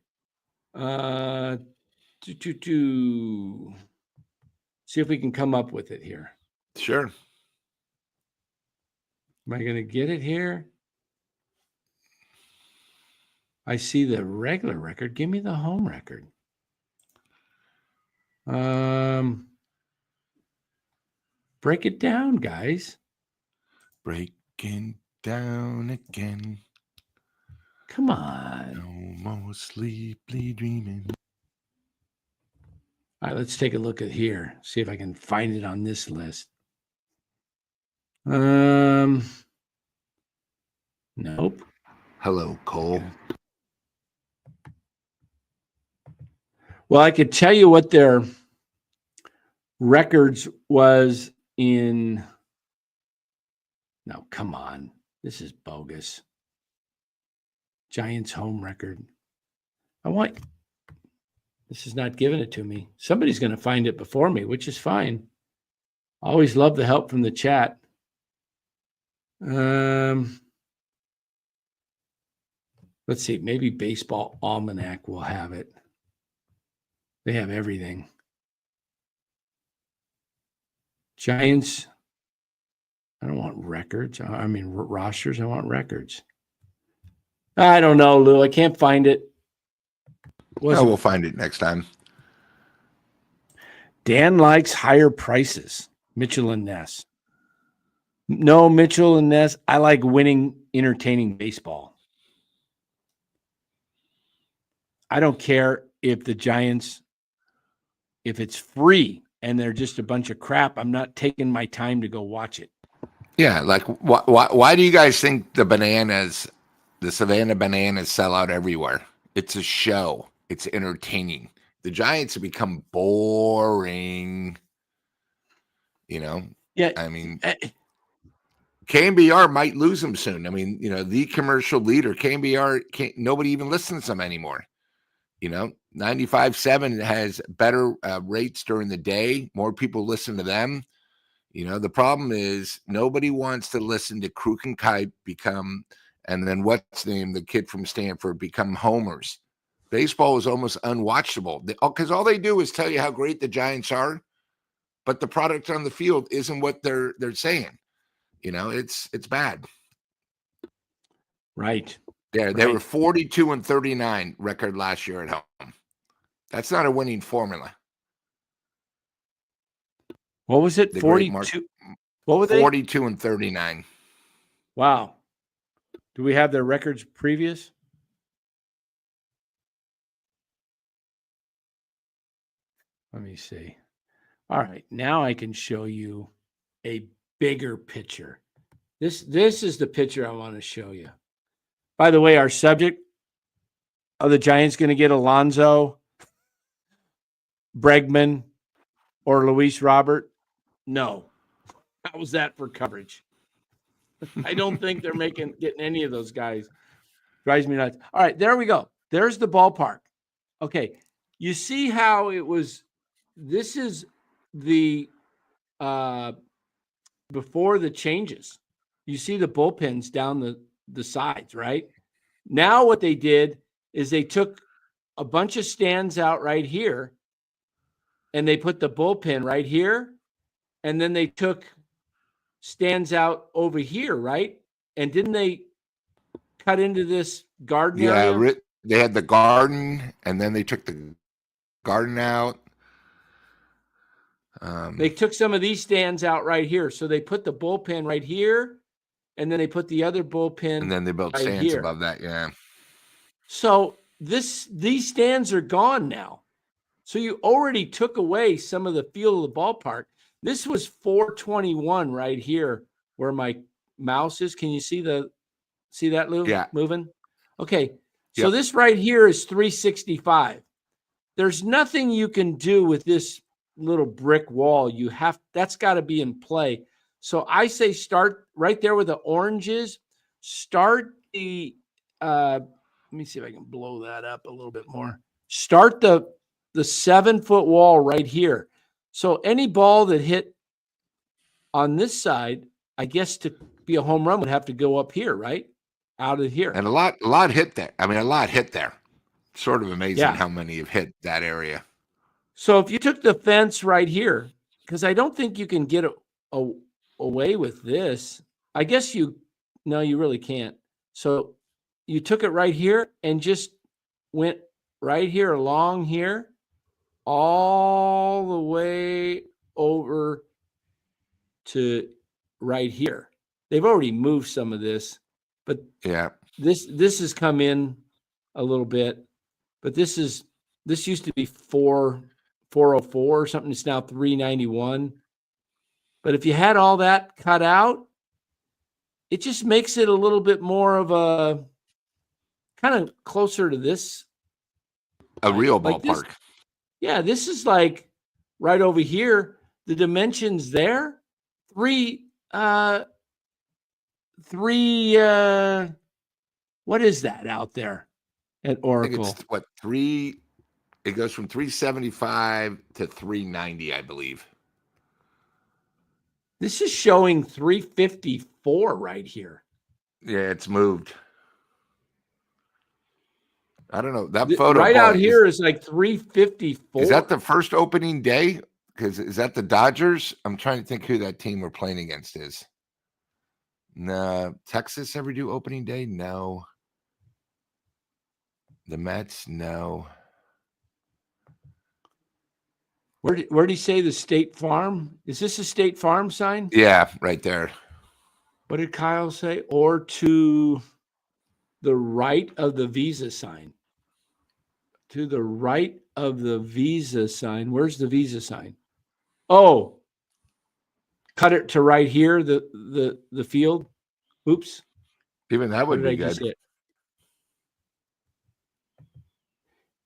See if we can come up with it here. Sure. Am I going to get it here? I see the regular record. Give me the home record. Break it down, guys. Breaking down again. Come on. No more sleepy dreaming. All right, let's take a look at here. See if I can find it on this list. Nope. Hello, Cole. Well, I could tell you what their records was in. No, come on. This is bogus. Giants home record. This is not giving it to me. Somebody's going to find it before me, which is fine. Always love the help from the chat. Let's see. Maybe Baseball Almanac will have it. They have everything. Giants. I don't want records. Rosters. I want records. I don't know, Lou. I can't find it. We'll find it next time. Dan likes higher prices. Mitchell and Ness. No, Mitchell and Ness. I like winning, entertaining baseball. I don't care if the Giants, if it's free and they're just a bunch of crap. I'm not taking my time to go watch it. Yeah, like why do you guys think the Bananas The Savannah Bananas sell out everywhere. It's a show. It's entertaining. The Giants have become boring. Yeah. I mean, KMBR might lose them soon. I mean, the commercial leader, KMBR, nobody even listens to them anymore. 95.7 has better rates during the day. More people listen to them. The problem is nobody wants to listen to Kruk and Kite and then what's the name, the kid from Stanford, become homers. Baseball is almost unwatchable because all they do is tell you how great the Giants are, but the product on the field isn't what they're saying. It's bad. Right. Yeah, they were 42-39 record last year at home. That's not a winning formula. What was it? 42. What were they? 42-39. Wow. Do we have their records previous? Let me see. All right. Now I can show you a bigger picture. This is the picture I want to show you. By the way, our subject, are the Giants going to get Alonzo, Bregman, or Luis Robert? No. How was that for coverage? I don't think they're getting any of those guys. Drives me nuts. All right, there we go. There's the ballpark. Okay, you see how it was. This is the before the changes. You see the bullpens down the sides, right? Now what they did is they took a bunch of stands out right here, and they put the bullpen right here, and then they took stands out over here, right? And didn't they cut into this garden area? Yeah, they had the garden, and then they took the garden out. They took some of these stands out right here. So they put the bullpen right here, and then they put the other bullpen and then they built right stands here. above that, yeah. So these stands are gone now. So you already took away some of the feel of the ballpark. This was 421 right here where my mouse is. Can you see that, Lou? Yeah. Moving? Okay. So this right here is 365. There's nothing you can do with this little brick wall. That's got to be in play. So I say start right there where the orange is. Start the let me see if I can blow that up a little bit more. Start the 7-foot wall right here. So any ball that hit on this side, I guess to be a home run would have to go up here, right? Out of here. And a lot hit there. I mean, a lot hit there. Sort of amazing how many have hit that area. So if you took the fence right here, because I don't think you can get away with this. I guess you really can't. So you took it right here and just went right here along here, all the way over to right here. They've already moved some of this, but this has come in a little bit. But this used to be 404 or something. It's now 391. But if you had all that cut out, it just makes it a little bit more of a kind of closer to this. A real ballpark. This is like right over here. The dimensions there, three, what is that out there at Oracle? I think it's 3? It goes from 375 to 390, I believe. This is showing 354 right here. Yeah, it's moved. I don't know. That photo right out here is like 354. Is that the first opening day? Because is that the Dodgers? I'm trying to think who that team we're playing against is. No. Texas ever do opening day? No. The Mets? No. Where did he say the State Farm? Is this a State Farm sign? Yeah, right there. What did Kyle say? Or to the right of the Visa sign. To the right of the Visa sign. Where's the Visa sign? Oh, cut it to right here, the field. Oops. Even that would be good.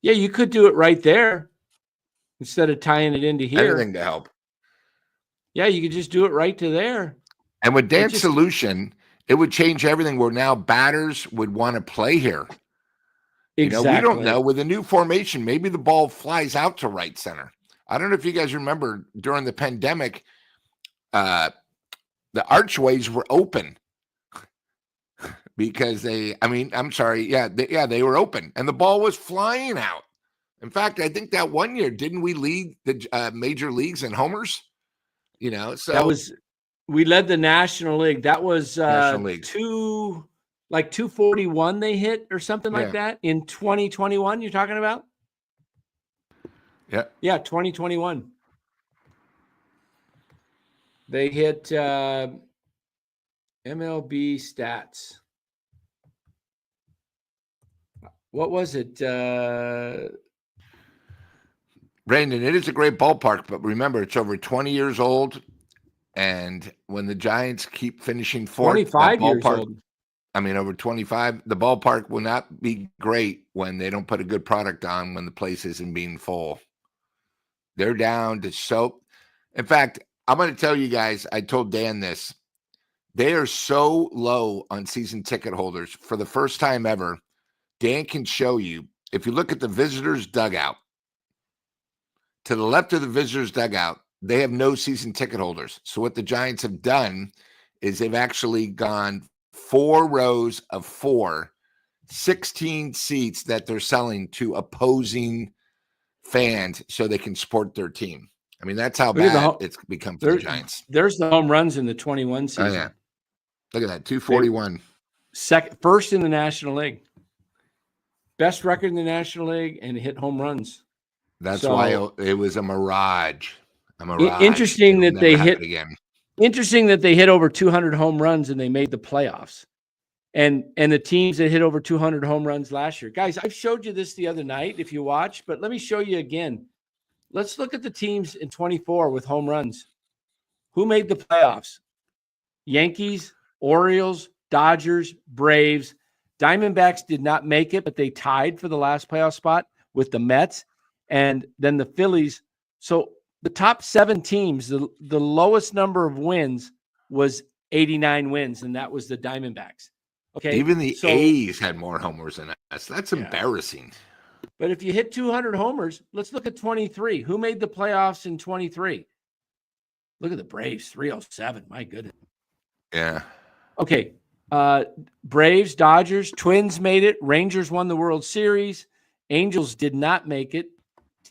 Yeah, you could do it right there instead of tying it into here. Anything to help. Yeah, you could just do it right to there. And with Dan's just- solution, it would change everything where now batters would want to play here. Exactly. We don't know. With a new formation, maybe the ball flies out to right center. I don't know if you guys remember during the pandemic, the archways were open because they were open and the ball was flying out. In fact, I think that one year, didn't we lead the major leagues in homers? So we led the National League. That was National League. 241 they hit or something like that in 2021. You're talking about? Yeah. Yeah, 2021. They hit MLB stats. What was it? Brandon, it is a great ballpark, but remember, it's over 20 years old. And when the Giants keep finishing fourth, 25 years old. Over 25, the ballpark will not be great when they don't put a good product on when the place isn't being full. They're down to soap. In fact, I'm going to tell you guys, I told Dan this. They are so low on season ticket holders. For the first time ever, Dan can show you, if you look at the visitors' dugout, to the left of the visitors' dugout, they have no season ticket holders. So what the Giants have done is they've actually gone 4 rows of 16 seats that they're selling to opposing fans so they can support their team. That's how bad it's become for the Giants. There's the home runs in the 21 season. Oh, yeah. Look at that, 241. First in the National League. Best record in the National League and hit home runs. That's why it was a mirage. Interesting that they hit again. Interesting that they hit over 200 home runs and they made the playoffs. And the teams that hit over 200 home runs last year. Guys, I've showed you this the other night if you watch, but let me show you again. Let's look at the teams in 24 with home runs. Who made the playoffs? Yankees, Orioles, Dodgers, Braves. Diamondbacks did not make it, but they tied for the last playoff spot with the Mets and then the Phillies. So the top 7 teams, the lowest number of wins was 89 wins, and that was the Diamondbacks. Okay. Even the A's had more homers than us. That's embarrassing. But if you hit 200 homers, let's look at 23. Who made the playoffs in 23? Look at the Braves, 307. My goodness. Yeah. Okay. Braves, Dodgers, Twins made it. Rangers won the World Series. Angels did not make it.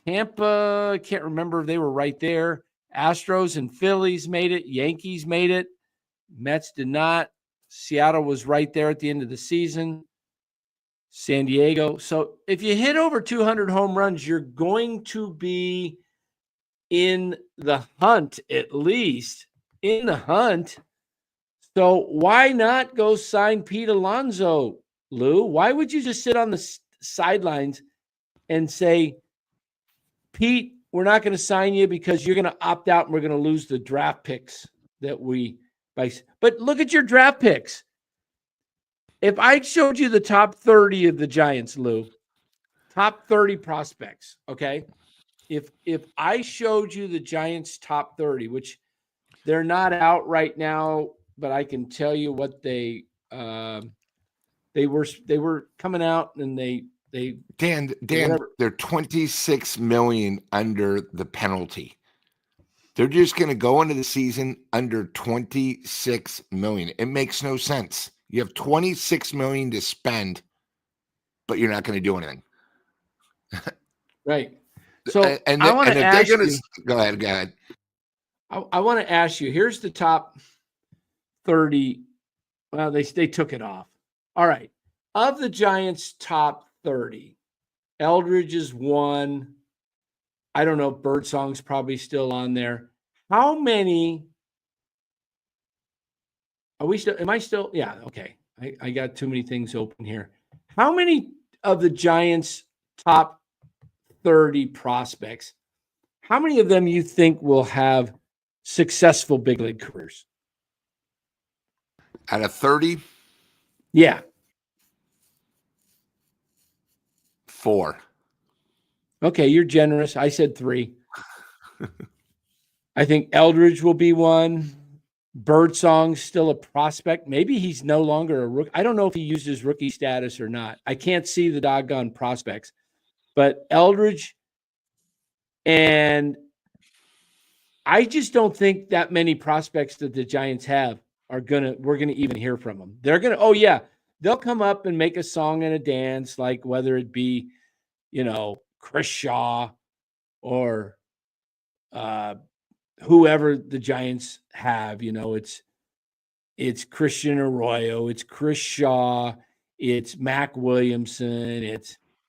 Tampa, I can't remember if they were right there. Astros and Phillies made it. Yankees made it. Mets did not. Seattle was right there at the end of the season. San Diego. So if you hit over 200 home runs, you're going to be in the hunt, at least in the hunt. So why not go sign Pete Alonso, Lou? Why would you just sit on the sidelines and say, Pete, we're not going to sign you because you're going to opt out and we're going to lose the draft picks that we buy. But look at your draft picks. If I showed you the top 30 of the Giants, Lou, top 30 prospects, okay? If I showed you the Giants' top 30, which they're not out right now, but I can tell you what they were coming out and they Dan, they're 26 million under the penalty. They're just going to go into the season under 26 million. It makes no sense. You have 26 million to spend, but you're not going to do anything. Right. So I want to ask you. Go ahead. I want to ask you. Here's the top 30. Well, they took it off. All right. Of the Giants' top 30, Eldridge is 1. I don't know. Birdsong's probably still on there. How many? Are we still? Am I still? Yeah. Okay. I got too many things open here. How many of the Giants' top 30 prospects, how many of them you think will have successful big league careers? Out of 30? Yeah. 4. Okay, you're generous. I said 3. I think Eldridge will be one. Birdsong's still a prospect. Maybe he's no longer a rookie. I don't know if he used his rookie status or not. I can't see the doggone prospects. But Eldridge, and I just don't think that many prospects that the Giants have we're gonna even hear from them. They're gonna, oh yeah, they'll come up and make a song and a dance, like whether it be, Chris Shaw or whoever the Giants have. It's Christian Arroyo, it's Chris Shaw, it's Mac Williamson.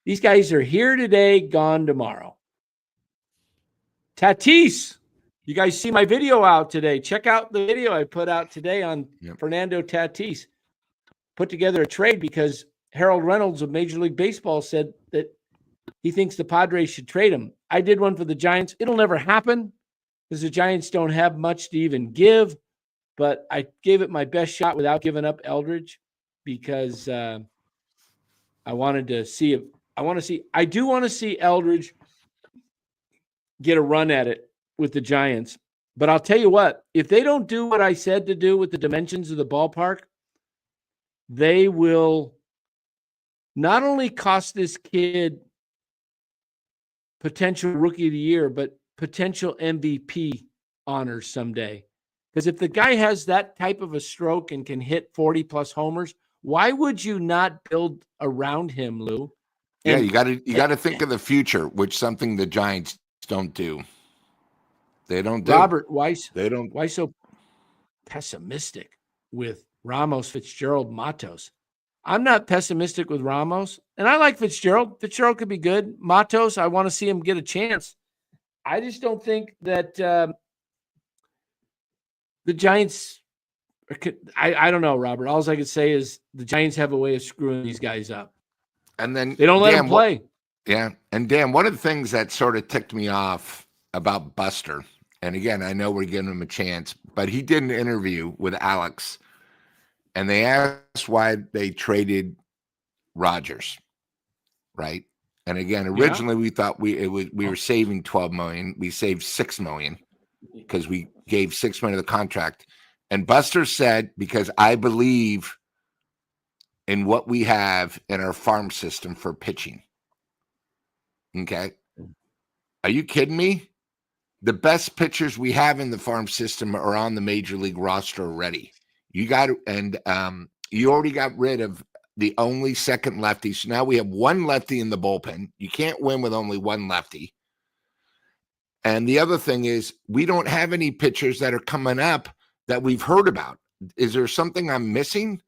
These guys are here today, gone tomorrow. Tatis, you guys see my video out today. Check out the video I put out today on Fernando Tatis. Put together a trade because Harold Reynolds of Major League Baseball said that he thinks the Padres should trade him. I did one for the Giants. It'll never happen because the Giants don't have much to even give, but I gave it my best shot without giving up Eldridge because I wanted to see if I do want to see Eldridge get a run at it with the Giants. But I'll tell you what, if they don't do what I said to do with the dimensions of the ballpark, they will not only cost this kid potential rookie of the year, but potential MVP honors someday. Because if the guy has that type of a stroke and can hit 40 plus homers, why would you not build around him, Lou? Yeah, you got to think of the future, which something the Giants don't do. They don't do. Robert, why so pessimistic with Ramos, Fitzgerald, Matos? I'm not pessimistic with Ramos, and I like Fitzgerald. Fitzgerald could be good. Matos, I want to see him get a chance. I just don't think that the Giants I don't know, Robert. All I could say is the Giants have a way of screwing these guys up. And then they don't let them play. And Dan, one of the things that sort of ticked me off about Buster, and again, I know we're giving him a chance, but he did an interview with Alex, and they asked why they traded Rodgers, right? And again, originally we thought we were saving $12 million. We saved $6 million because we gave $6 million of the contract. And Buster said, because I believe in what we have in our farm system for pitching. Okay. Are you kidding me? The best pitchers we have in the farm system are on the major league roster already. You already got rid of the only second lefty. So now we have one lefty in the bullpen. You can't win with only one lefty. And the other thing is we don't have any pitchers that are coming up that we've heard about. Is there something I'm missing?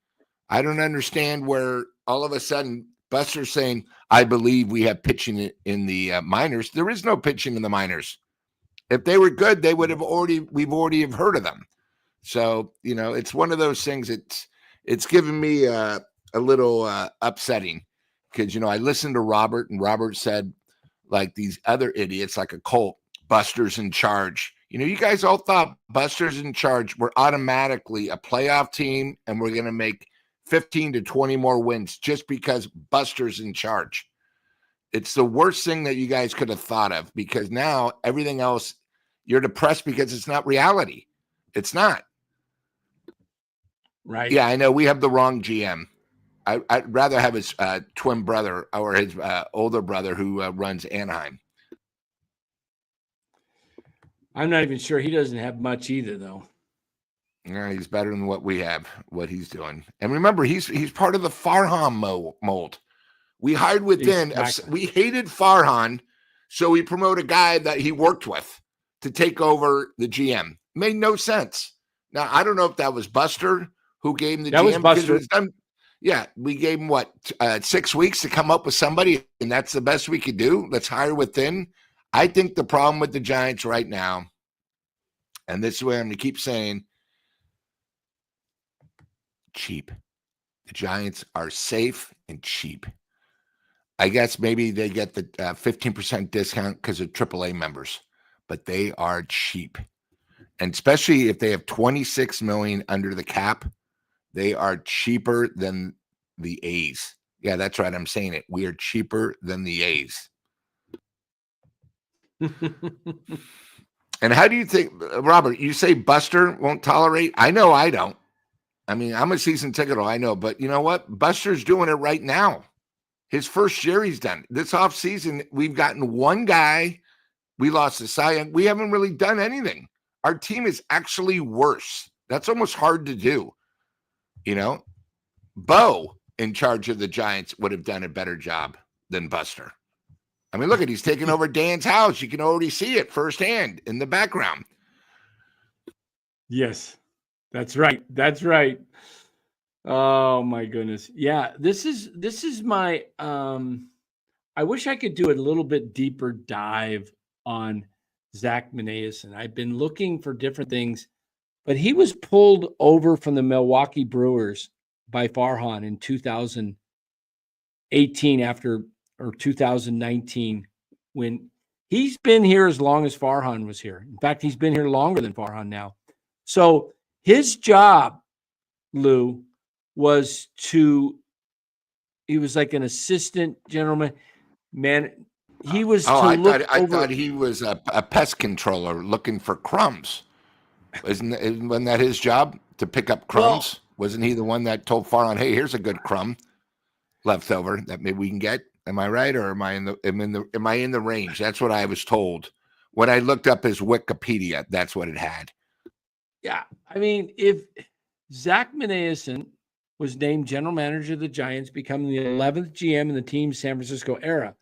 I don't understand where all of a sudden Buster's saying, I believe we have pitching in the minors. There is no pitching in the minors. If they were good, we've already have heard of them. So, it's one of those things. It's given me a little upsetting because, I listened to Robert, and Robert said, like these other idiots, like a Colt, Buster's in charge. You guys all thought Buster's in charge. We're automatically a playoff team, and we're going to make 15 to 20 more wins just because Buster's in charge. It's the worst thing that you guys could have thought of because now everything else, you're depressed because it's not reality. It's not. Right. Yeah, I know we have the wrong GM. I'd rather have his twin brother or his older brother who runs Anaheim. I'm not even sure he doesn't have much either, though. Yeah, he's better than what we have, what he's doing. And remember, he's part of the Farhan mold. We hired within. Exactly. We hated Farhan, so we promote a guy that he worked with to take over the GM. Made no sense. Now, I don't know if that was Buster who gave him the GM. That was Buster. Yeah, we gave him, 6 weeks to come up with somebody, and that's the best we could do. Let's hire within. I think the problem with the Giants right now, and this is what I'm going to keep saying, cheap. The Giants are safe and cheap. I guess maybe they get the 15% discount because of AAA members, but they are cheap. And especially if they have $26 million under the cap, they are cheaper than the A's. Yeah, that's right. I'm saying it. We are cheaper than the A's. And how do you think, Robert, you say Buster won't tolerate? I know I don't. I mean, I'm a season ticket holder, I know, but you know what? Buster's doing it right now. His first year he's done. This offseason, we've gotten one guy. We lost the Cy Young. We haven't really done anything. Our team is actually worse. That's almost hard to do. You know, Bo in charge of the Giants would have done a better job than Buster. I mean, look at, he's taking over Dan's house. You can already see it firsthand in the background. Yes, that's right. That's right. Oh my goodness. Yeah, this is my I wish I could do a little bit deeper dive on Zach Menaeus. I've been looking for different things, but he was pulled over from the Milwaukee Brewers by Farhan in 2018 or 2019, when he's been here as long as Farhan was here. In fact, he's been here longer than Farhan now. So his job, Lou, was he was like an assistant general man. He was I thought he was a pest controller looking for crumbs. Wasn't that his job, to pick up crumbs? Wasn't he the one that told Farhan, hey, here's a good crumb left over that maybe we can get? Am I right, or am I in the range? That's what I was told when I looked up his Wikipedia. That's what it had. Yeah, I mean, if Zach Menaeus was named general manager of the Giants, becoming the 11th GM in the team's San Francisco era.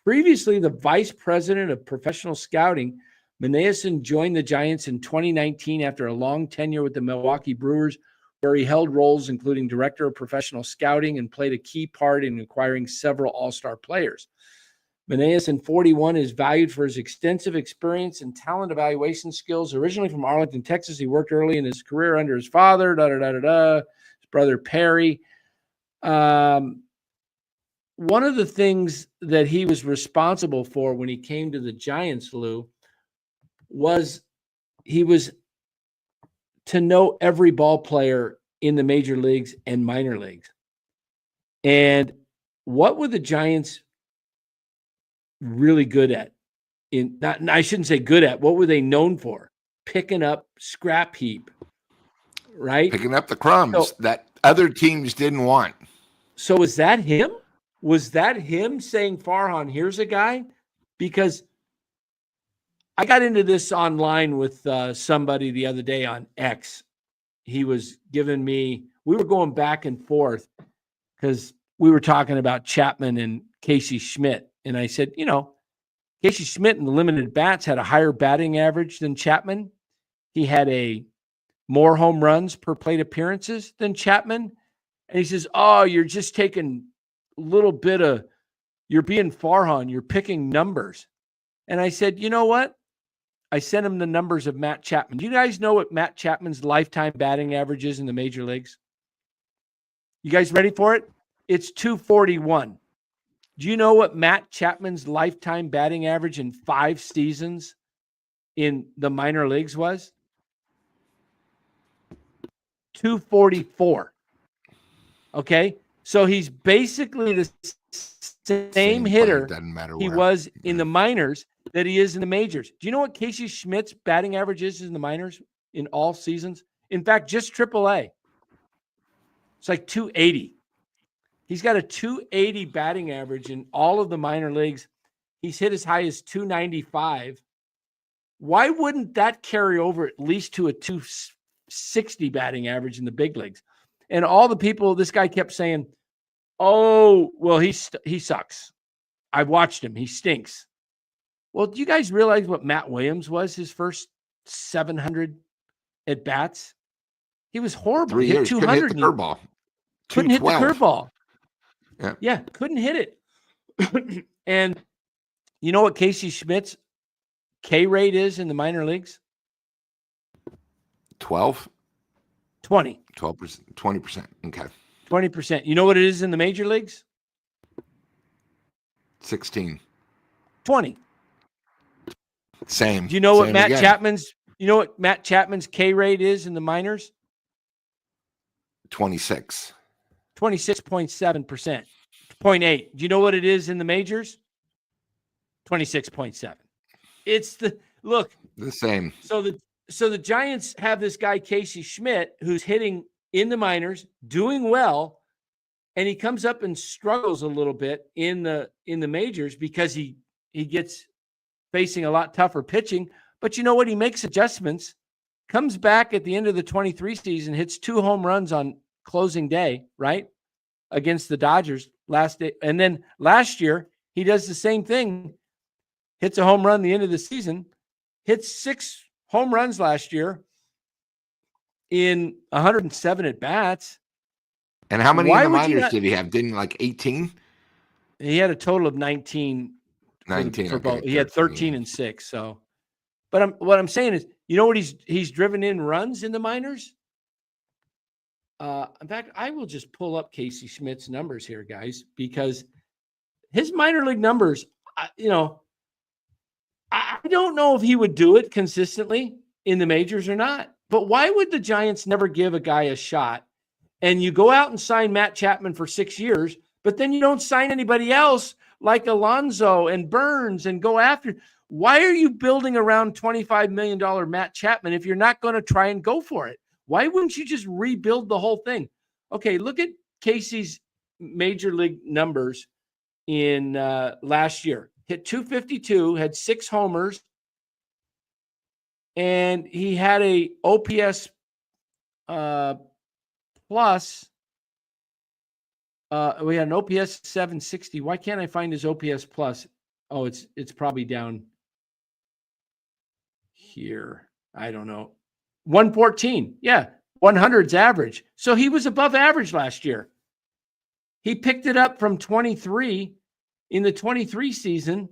Previously the vice president of professional scouting, Menaeus joined the Giants in 2019 after a long tenure with the Milwaukee Brewers, where he held roles including director of professional scouting and played a key part in acquiring several all-star players. Menaeus, 41, is valued for his extensive experience and talent evaluation skills. Originally from Arlington, Texas, he worked early in his career under his father, his brother Perry. One of the things that he was responsible for when he came to the Giants, Lou, was he was to know every ball player in the major leagues and minor leagues. And what were the Giants really good at? I shouldn't say good at. What were they known for? Picking up scrap heap, right? Picking up the crumbs that other teams didn't want. So was that him? Was that him saying, Farhan, here's a guy? Because I got into this online with somebody the other day on X. He was giving me, we were going back and forth because we were talking about Chapman and Casey Schmidt. And I said, Casey Schmidt in the limited bats had a higher batting average than Chapman. He had more home runs per plate appearances than Chapman. And he says, oh, you're just taking a little bit of, you're being Farhan, you're picking numbers. And I said, you know what? I sent him the numbers of Matt Chapman. Do you guys know what Matt Chapman's lifetime batting average is in the major leagues? You guys ready for it? It's 241. Do you know what Matt Chapman's lifetime batting average in 5 seasons in the minor leagues was? 244. Okay, so he's basically the same hitter he was in the minors that he is in the majors. Do you know what Casey Schmidt's batting average is in the minors in all seasons? In fact, just AAA. It's like 280. He's got a 280 batting average in all of the minor leagues. He's hit as high as 295. Why wouldn't that carry over at least to a 260 batting average in the big leagues? And all the people, this guy kept saying, oh, well, he sucks. I've watched him. He stinks. Well, do you guys realize what Matt Williams was his first 700 at bats? He was horrible. 3 years. He hit 200. Couldn't hit the curveball. Couldn't hit the curveball. Yeah, couldn't hit it. And you know what Casey Schmidt's K rate is in the minor leagues? 12? 20. 12%, 20%. Okay. 20%. You know what it is in the major leagues? 16. 20. Same. Do you know what Matt Chapman's K rate is in the minors? 26. 26.7%. 0.8. Do you know what it is in the majors? 26.7. It's look. The same. So the Giants have this guy Casey Schmidt who's hitting in the minors, doing well, and he comes up and struggles a little bit in the majors because he gets facing a lot tougher pitching. But you know what? He makes adjustments, comes back at the end of the 23 season, hits 2 home runs on closing day, right? Against the Dodgers last day. And then last year, he does the same thing, hits a home run the end of the season, hits 6 home runs last year in 107 at bats. And how many in the minors did he have? Didn't like 18? He had a total of 19. 19 for both. Okay, he had 13 and 6. So, but what I'm saying is, you know what he's driven in runs in the minors. In fact, I will just pull up Casey Schmidt's numbers here, guys, because his minor league numbers, I don't know if he would do it consistently in the majors or not. But why would the Giants never give a guy a shot? And you go out and sign Matt Chapman for 6 years, but then you don't sign anybody else like Alonso and Burns and go after. Why are you building around $25 million Matt Chapman if you're not going to try and go for it? Why wouldn't you just rebuild the whole thing? Okay, look at Casey's major league numbers in last year. Hit 252, had 6 homers, and he had a OPS plus. We had an OPS 760. Why can't I find his OPS plus? Oh, it's probably down here. I don't know. 114. Yeah, 100's average. So he was above average last year. He picked it up from 23. In the 23 season,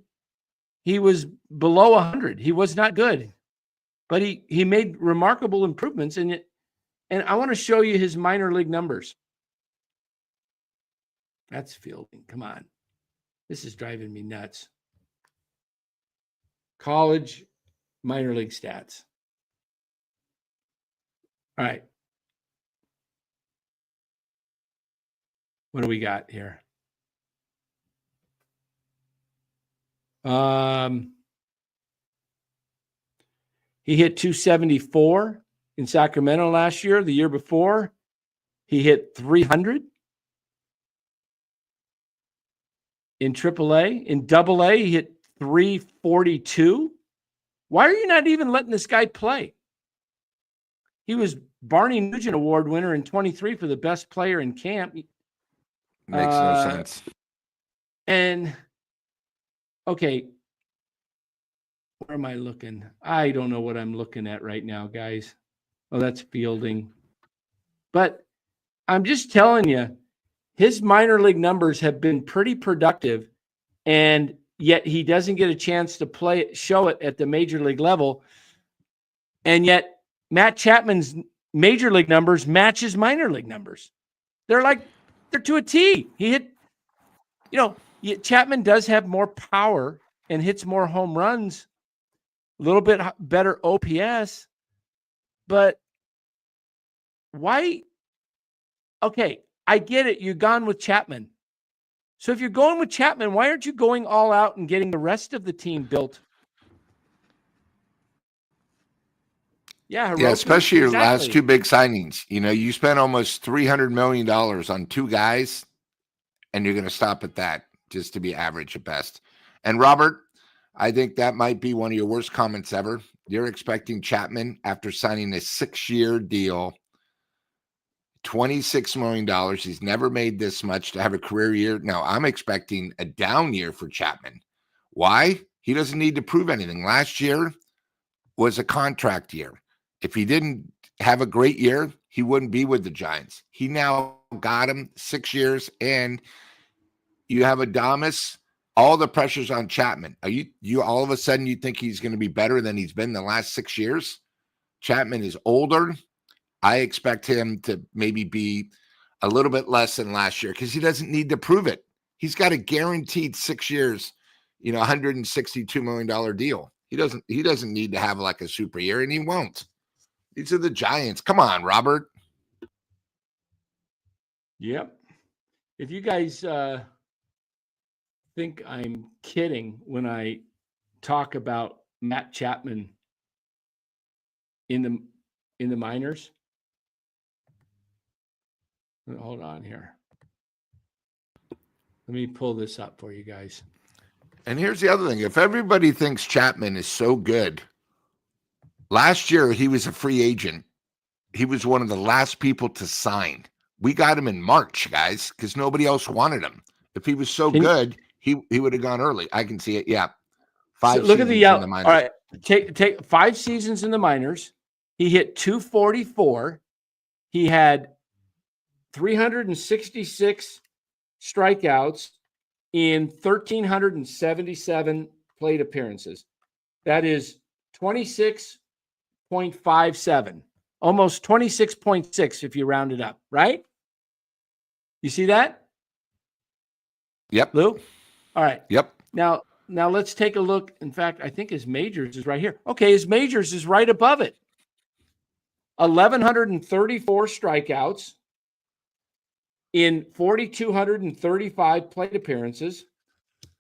he was below 100. He was not good, but he made remarkable improvements. And I want to show you his minor league numbers. That's fielding. Come on. This is driving me nuts. College minor league stats. All right. What do we got here? He hit 274 in Sacramento last year. The year before, he hit 300. In AAA. In AA, he hit 342. Why are you not even letting this guy play? He was Barney Nugent Award winner in 23 for the best player in camp. Makes no sense. And, okay, where am I looking? I don't know what I'm looking at right now, guys. Oh, that's fielding. But I'm just telling you, his minor league numbers have been pretty productive, and yet he doesn't get a chance to show it at the major league level. And yet Matt Chapman's major league numbers match his minor league numbers. They're to a T. He hit, Chapman does have more power and hits more home runs, a little bit better OPS, but why? Okay. I get it. You're gone with Chapman. So if you're going with Chapman, why aren't you going all out and getting the rest of the team built? Yeah, especially your last 2 big signings. You spent almost $300 million on 2 guys, and you're going to stop at that just to be average at best. And Robert, I think that might be one of your worst comments ever. You're expecting Chapman, after signing a 6-year deal, $26 million. He's never made this much to have a career year. No, I'm expecting a down year for Chapman. Why? He doesn't need to prove anything. Last year was a contract year. If he didn't have a great year, he wouldn't be with the Giants. He now got him 6 years, and you have Adames. All the pressure's on Chapman. Are you all of a sudden you think he's going to be better than he's been the last 6 years? Chapman is older. I expect him to maybe be a little bit less than last year because he doesn't need to prove it. He's got a guaranteed 6 years, $162 million deal. He doesn't need to have like a super year, and he won't. These are the Giants. Come on, Robert. Yep. If you guys think I'm kidding when I talk about Matt Chapman in the minors. Hold on here. Let me pull this up for you guys. And here's the other thing. If everybody thinks Chapman is so good, last year he was a free agent. He was one of the last people to sign. We got him in March, guys, because nobody else wanted him. If he was so good, he would have gone early. I can see it. Yeah. So look at the in the minors. All right. Take 5 seasons in the minors. He hit 244. He had 366 strikeouts in 1,377 plate appearances. That is 26.57, almost 26.6 if you round it up, right? You see that? Yep. Lou? All right. Yep. Now let's take a look. In fact, I think his majors is right here. Okay, his majors is right above it. 1,134 strikeouts in 4,235 plate appearances.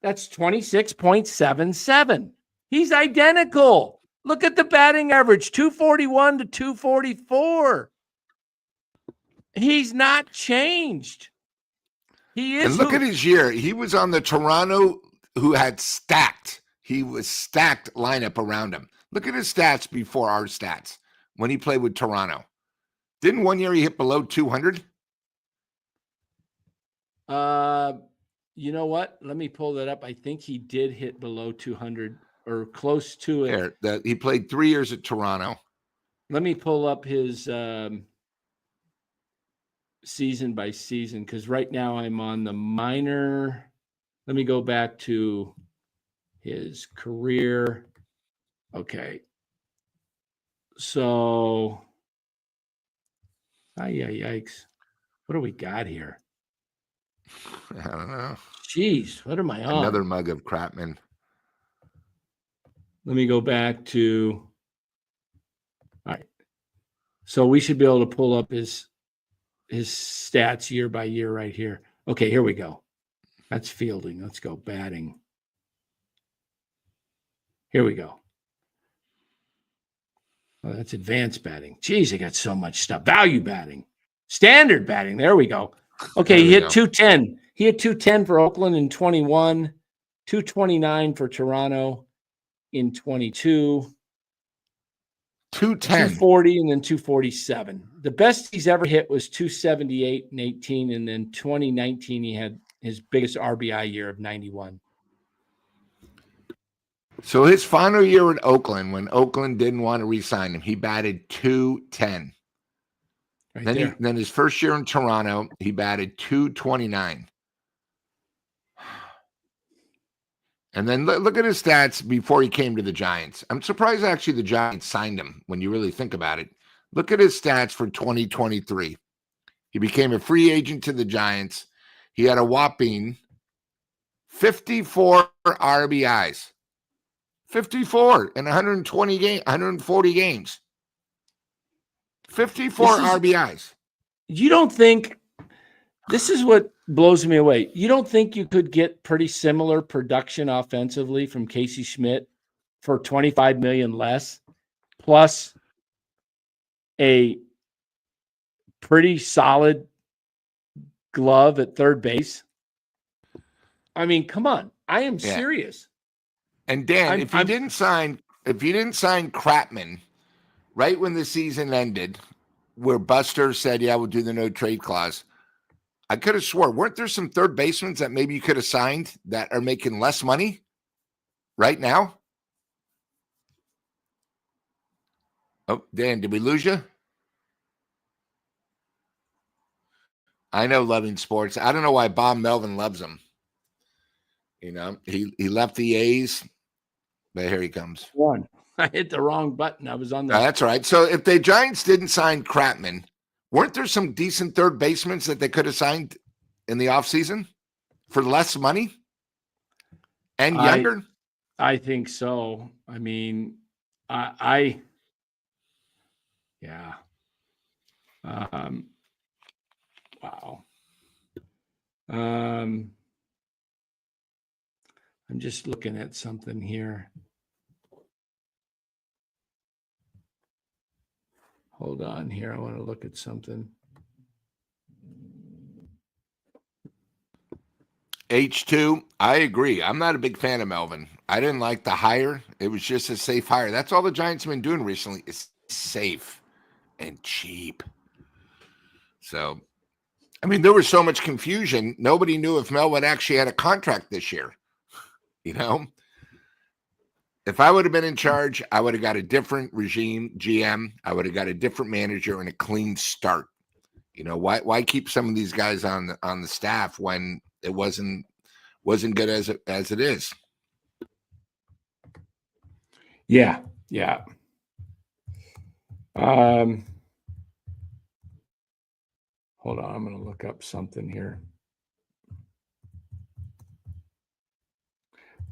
That's 26.77. He's identical. Look at the batting average, 241 to 244. He's not changed. He is. And look at his year. He was on the Toronto, who had stacked. He was stacked lineup around him. Look at his stats before our stats when he played with Toronto. Didn't one year he hit below 200? You know what? Let me pull that up. I think he did hit below 200 or close to it. There, he played 3 years at Toronto. Let me pull up his season by season, because right now I'm on the minor. Let me go back to his career. Okay. So, yikes. What do we got here? I don't know. Jeez, what am I on? Another mug of Chapman. Let me go back to. All right. So we should be able to pull up his stats year by year right here. Okay, here we go. That's fielding. Let's go batting. Here we go. Oh, that's advanced batting. Jeez, I got so much stuff. Value batting. Standard batting. There we go. Okay, he hit 210. He hit 210 for Oakland in 21, 229 for Toronto in 22. 210. 240 and then 247. The best he's ever hit was 278 and 18. And then 2019, he had his biggest RBI year of 91. So his final year at Oakland, when Oakland didn't want to re-sign him, he batted 210. Then his first year in Toronto, he batted 229. And then look at his stats before he came to the Giants. I'm surprised actually the Giants signed him when you really think about it. Look at his stats for 2023. He became a free agent to the Giants. He had a whopping 54 RBIs. 54 in 140 games. 54 RBIs. You don't think, this is what blows me away. You don't think you could get pretty similar production offensively from Casey Schmidt for $25 million less, plus a pretty solid glove at third base? I mean, come on. I am serious. And Dan, if you didn't sign Chapman right when the season ended, where Buster said, "Yeah, we'll do the no trade clause," I could have swore, weren't there some third basemen that maybe you could have signed that are making less money right now? Oh, Dan, did we lose you? I know Loving Sports. I don't know why Bob Melvin loves him. You know, he left the A's, but here he comes. One. I hit the wrong button. I was on the. That's right. So if the Giants didn't sign Chapman, weren't there some decent third basemen that they could have signed in the offseason for less money and younger? I think so. I mean, yeah. Wow. I'm just looking at something here. Hold on here. I want to look at something. H2, I agree. I'm not a big fan of Melvin. I didn't like the hire. It was just a safe hire. That's all the Giants have been doing recently. It's safe and cheap. So, I mean, there was so much confusion. Nobody knew if Melvin actually had a contract this year. You know, if I would have been in charge, I would have got a different regime, GM. I would have got a different manager and a clean start. You know, why keep some of these guys on the staff when it wasn't good as it is? Yeah. Hold on, I'm going to look up something here.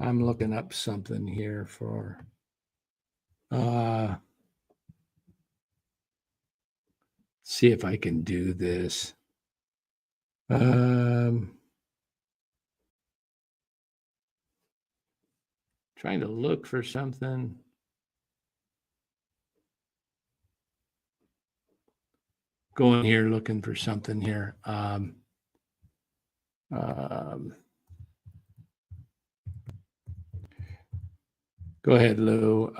I'm looking up something here for see if I can do this. Trying to look for something. Going here looking for something here. Go ahead, Lou.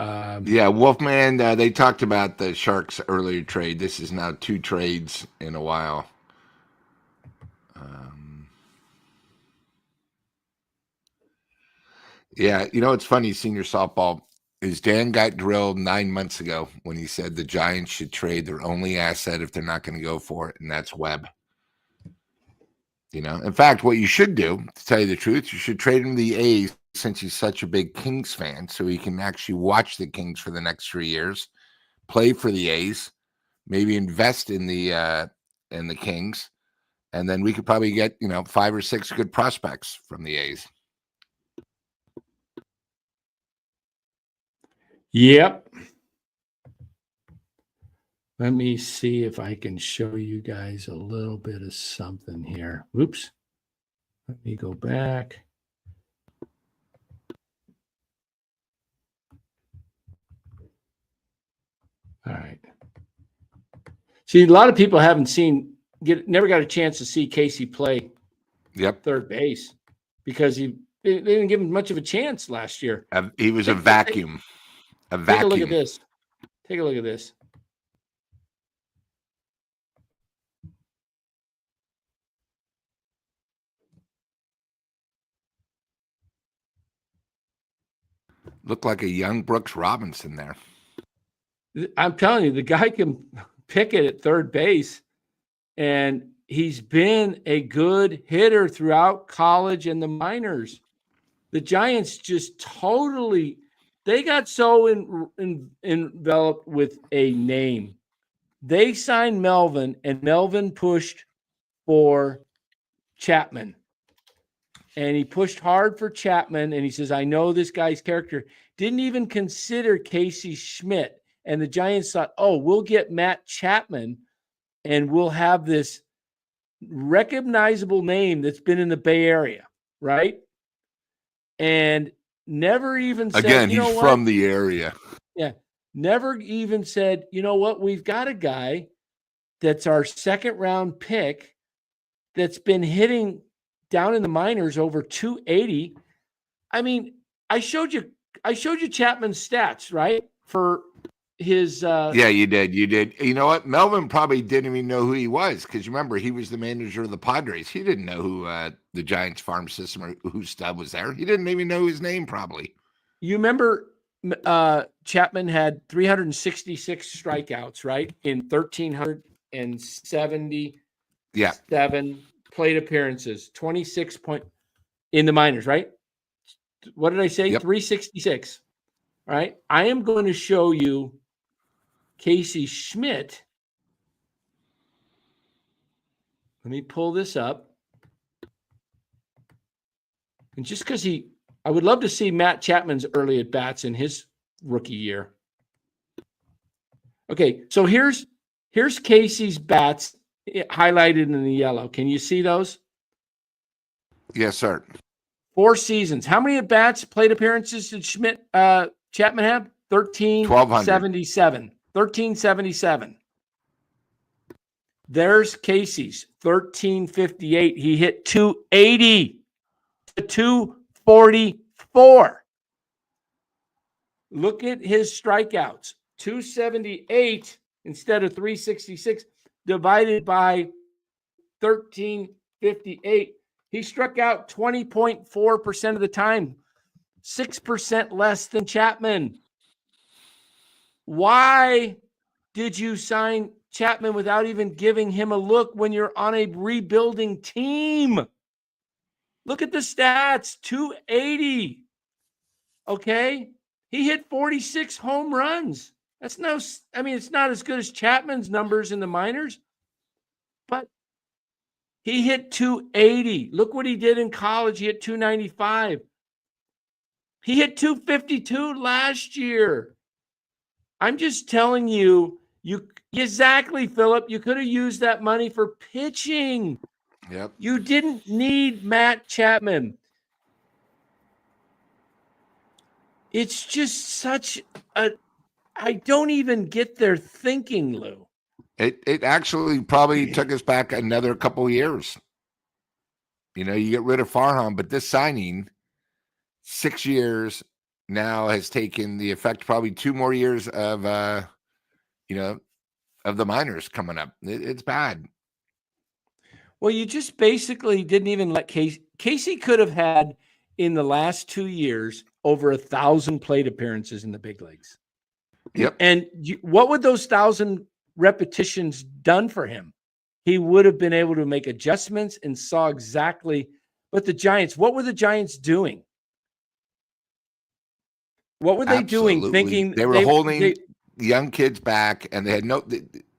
Yeah, Wolfman, they talked about the Sharks earlier trade. This is now 2 trades in a while. Yeah, you know, it's funny, senior softball, is Dan got drilled 9 months ago when he said the Giants should trade their only asset if they're not going to go for it, and that's Webb. You know, in fact, what you should do, to tell you the truth, you should trade him to the A's since he's such a big Kings fan, so he can actually watch the Kings for the next 3 years, play for the A's, maybe invest in the Kings, and then we could probably get, 5 or 6 good prospects from the A's. Yep. Let me see if I can show you guys a little bit of something here. Oops. Let me go back. All right. See, a lot of people haven't never got a chance to see Casey play third base because they didn't give him much of a chance last year. He was a vacuum. Take a look at this. Take a look at this. Looked like a young Brooks Robinson there. I'm telling you, the guy can pick it at third base, and he's been a good hitter throughout college and the minors. The Giants just they got so enveloped with a name. They signed Melvin, and Melvin pushed for Chapman. And he pushed hard for Chapman, and he says, I know this guy's character. Didn't even consider Casey Schmidt. And the Giants thought, we'll get Matt Chapman, and we'll have this recognizable name that's been in the Bay Area, right? And never even said, again, he's from the area. Yeah. Never even said, you know what? We've got a guy that's our second-round pick that's been hitting down in the minors over 280. I mean, I showed you Chapman's stats, right? For his yeah, you did. You know what? Melvin probably didn't even know who he was, because remember, he was the manager of the Padres. He didn't know who the Giants farm system or who Stubb was there. He didn't even know his name, probably. You remember Chapman had 366 strikeouts, right? In 1,377 plate appearances, 26 point in the minors, right? What did I say? Yep. 366. All right. I am going to show you Casey Schmidt. Let me pull this up. And just because I would love to see Matt Chapman's early at bats in his rookie year. Okay. So here's Casey's bats highlighted in the yellow. Can you see those? Yes, sir. 4 seasons. How many at-bats, plate appearances did Chapman have? 1,377. 1,377. There's Casey's 1358. He hit 280 to 244. Look at his strikeouts. 278 instead of 366 divided by 1358. He struck out 20.4% of the time, 6% less than Chapman. Why did you sign Chapman without even giving him a look when you're on a rebuilding team? Look at the stats, 280. Okay? He hit 46 home runs. It's not as good as Chapman's numbers in the minors, but he hit 280. Look what he did in college. He hit 295. He hit 252 last year. I'm just telling you, exactly, Philip. You could have used that money for pitching. Yep. You didn't need Matt Chapman. It's just such a, I don't even get their thinking, Lou. It actually probably took us back another couple of years. You get rid of Farhan, but this signing, 6 years now, has taken the effect probably 2 more years of of the minors coming up. It's bad. Well, you just basically didn't even let Casey. Casey could have had in the last 2 years over 1,000 plate appearances in the big leagues. Yep. And what would those 1,000 repetitions done for him? He would have been able to make adjustments and saw exactly. But the Giants, what were the Giants doing? What were they doing? Thinking they were holding young kids back, and they had no.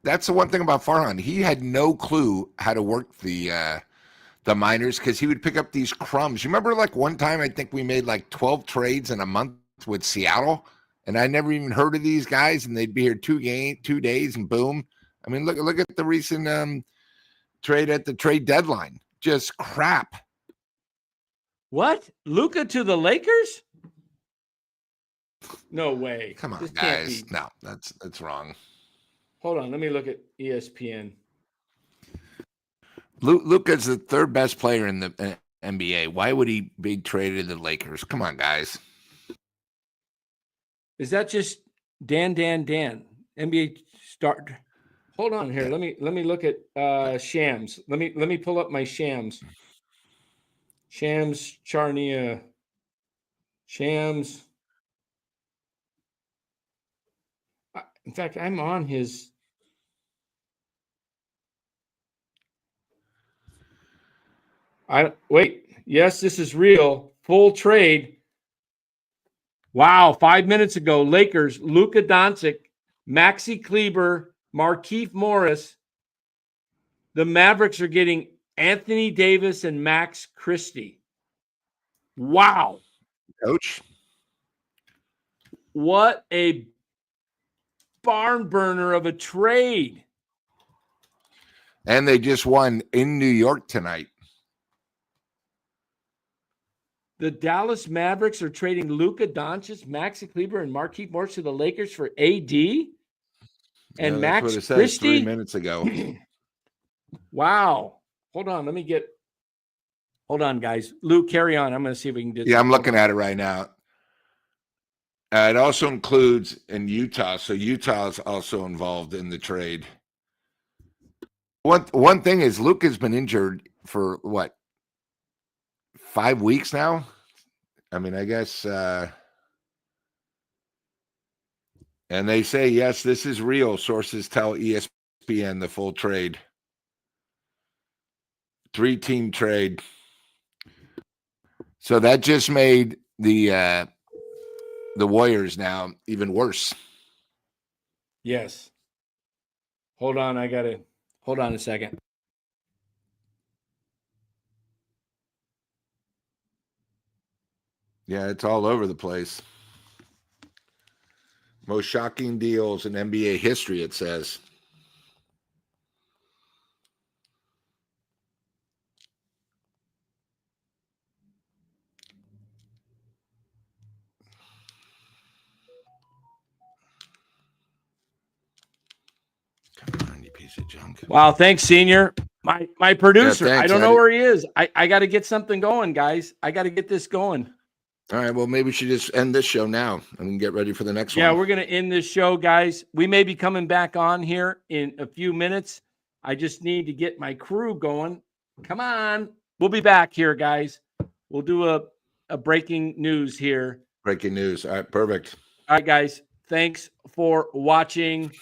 That's the one thing about Farhan. He had no clue how to work the minors because he would pick up these crumbs. You remember, like one time, I think we made like 12 trades in a month with Seattle, and I never even heard of these guys, and they'd be here 2 days, and boom. I mean, look at the recent trade at the trade deadline. Just crap. What? Luka to the Lakers? No way. Come on, this guys. No, that's wrong. Hold on. Let me look at ESPN. Luka's the 3rd best player in the NBA. Why would he be traded to the Lakers? Come on, guys. Is that just Dan? NBA start. Hold on here. Yeah. Let me look at Shams. Let me pull up my Shams. Shams Charnia. Shams. In fact, I'm on his. Wait. Yes, this is real. Full trade. Wow. 5 minutes ago, Lakers, Luka Doncic, Maxi Kleber, Markieff Morris. The Mavericks are getting Anthony Davis and Max Christie. Wow. Coach. What a barn burner of a trade. And they just won in New York tonight. The Dallas Mavericks are trading Luka Doncic, Maxi Kleber, and Markieff Morris to the Lakers for AD and Max what it says Christie 3 minutes ago. Wow. Hold on, guys. Lou, carry on. I'm going to see if we can do. Yeah, I'm looking at it right now. It also includes in Utah, so Utah is also involved in the trade. One thing is Luka's been injured for what, 5 weeks now? I mean, I guess, and they say, yes, this is real. Sources tell ESPN the full trade. 3-team trade. So that just made the Warriors now even worse. Yes. Hold on. Hold on a second. Yeah, it's all over the place. Most shocking deals in NBA history, it says. Come on, you piece piece of junk. Wow, thanks, Senior. My producer. Yeah, thanks, I don't know Eddie. where he is. I got to get something going, guys. I got to get this going. All right, well, maybe we should just end this show now and we can get ready for the next one. Yeah, we're going to end this show, guys. We may be coming back on here in a few minutes. I just need to get my crew going. Come on. We'll be back here, guys. We'll do a breaking news here. Breaking news. All right, perfect. All right, guys. Thanks for watching.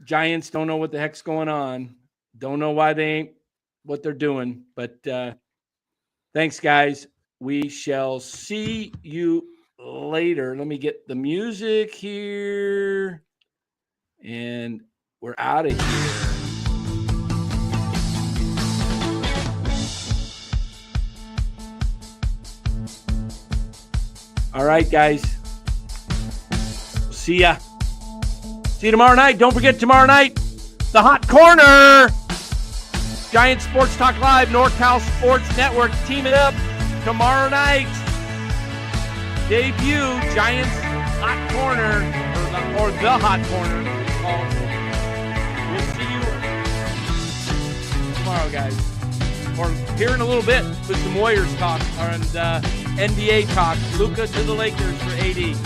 Giants don't know what the heck's going on. Don't know why they ain't what they're doing. But thanks, guys. We shall see you later. Let me get the music here. And we're out of here. All right, guys. See ya. See you tomorrow night. Don't forget tomorrow night, the Hot Corner. Giant Sports Talk Live, NorCal Sports Network. Team it up tomorrow night. Debut Giants Hot Corner, or the Hot Corner. We'll see you tomorrow, guys. Or here in a little bit with some Warriors talk and NBA talk. Luka to the Lakers for AD.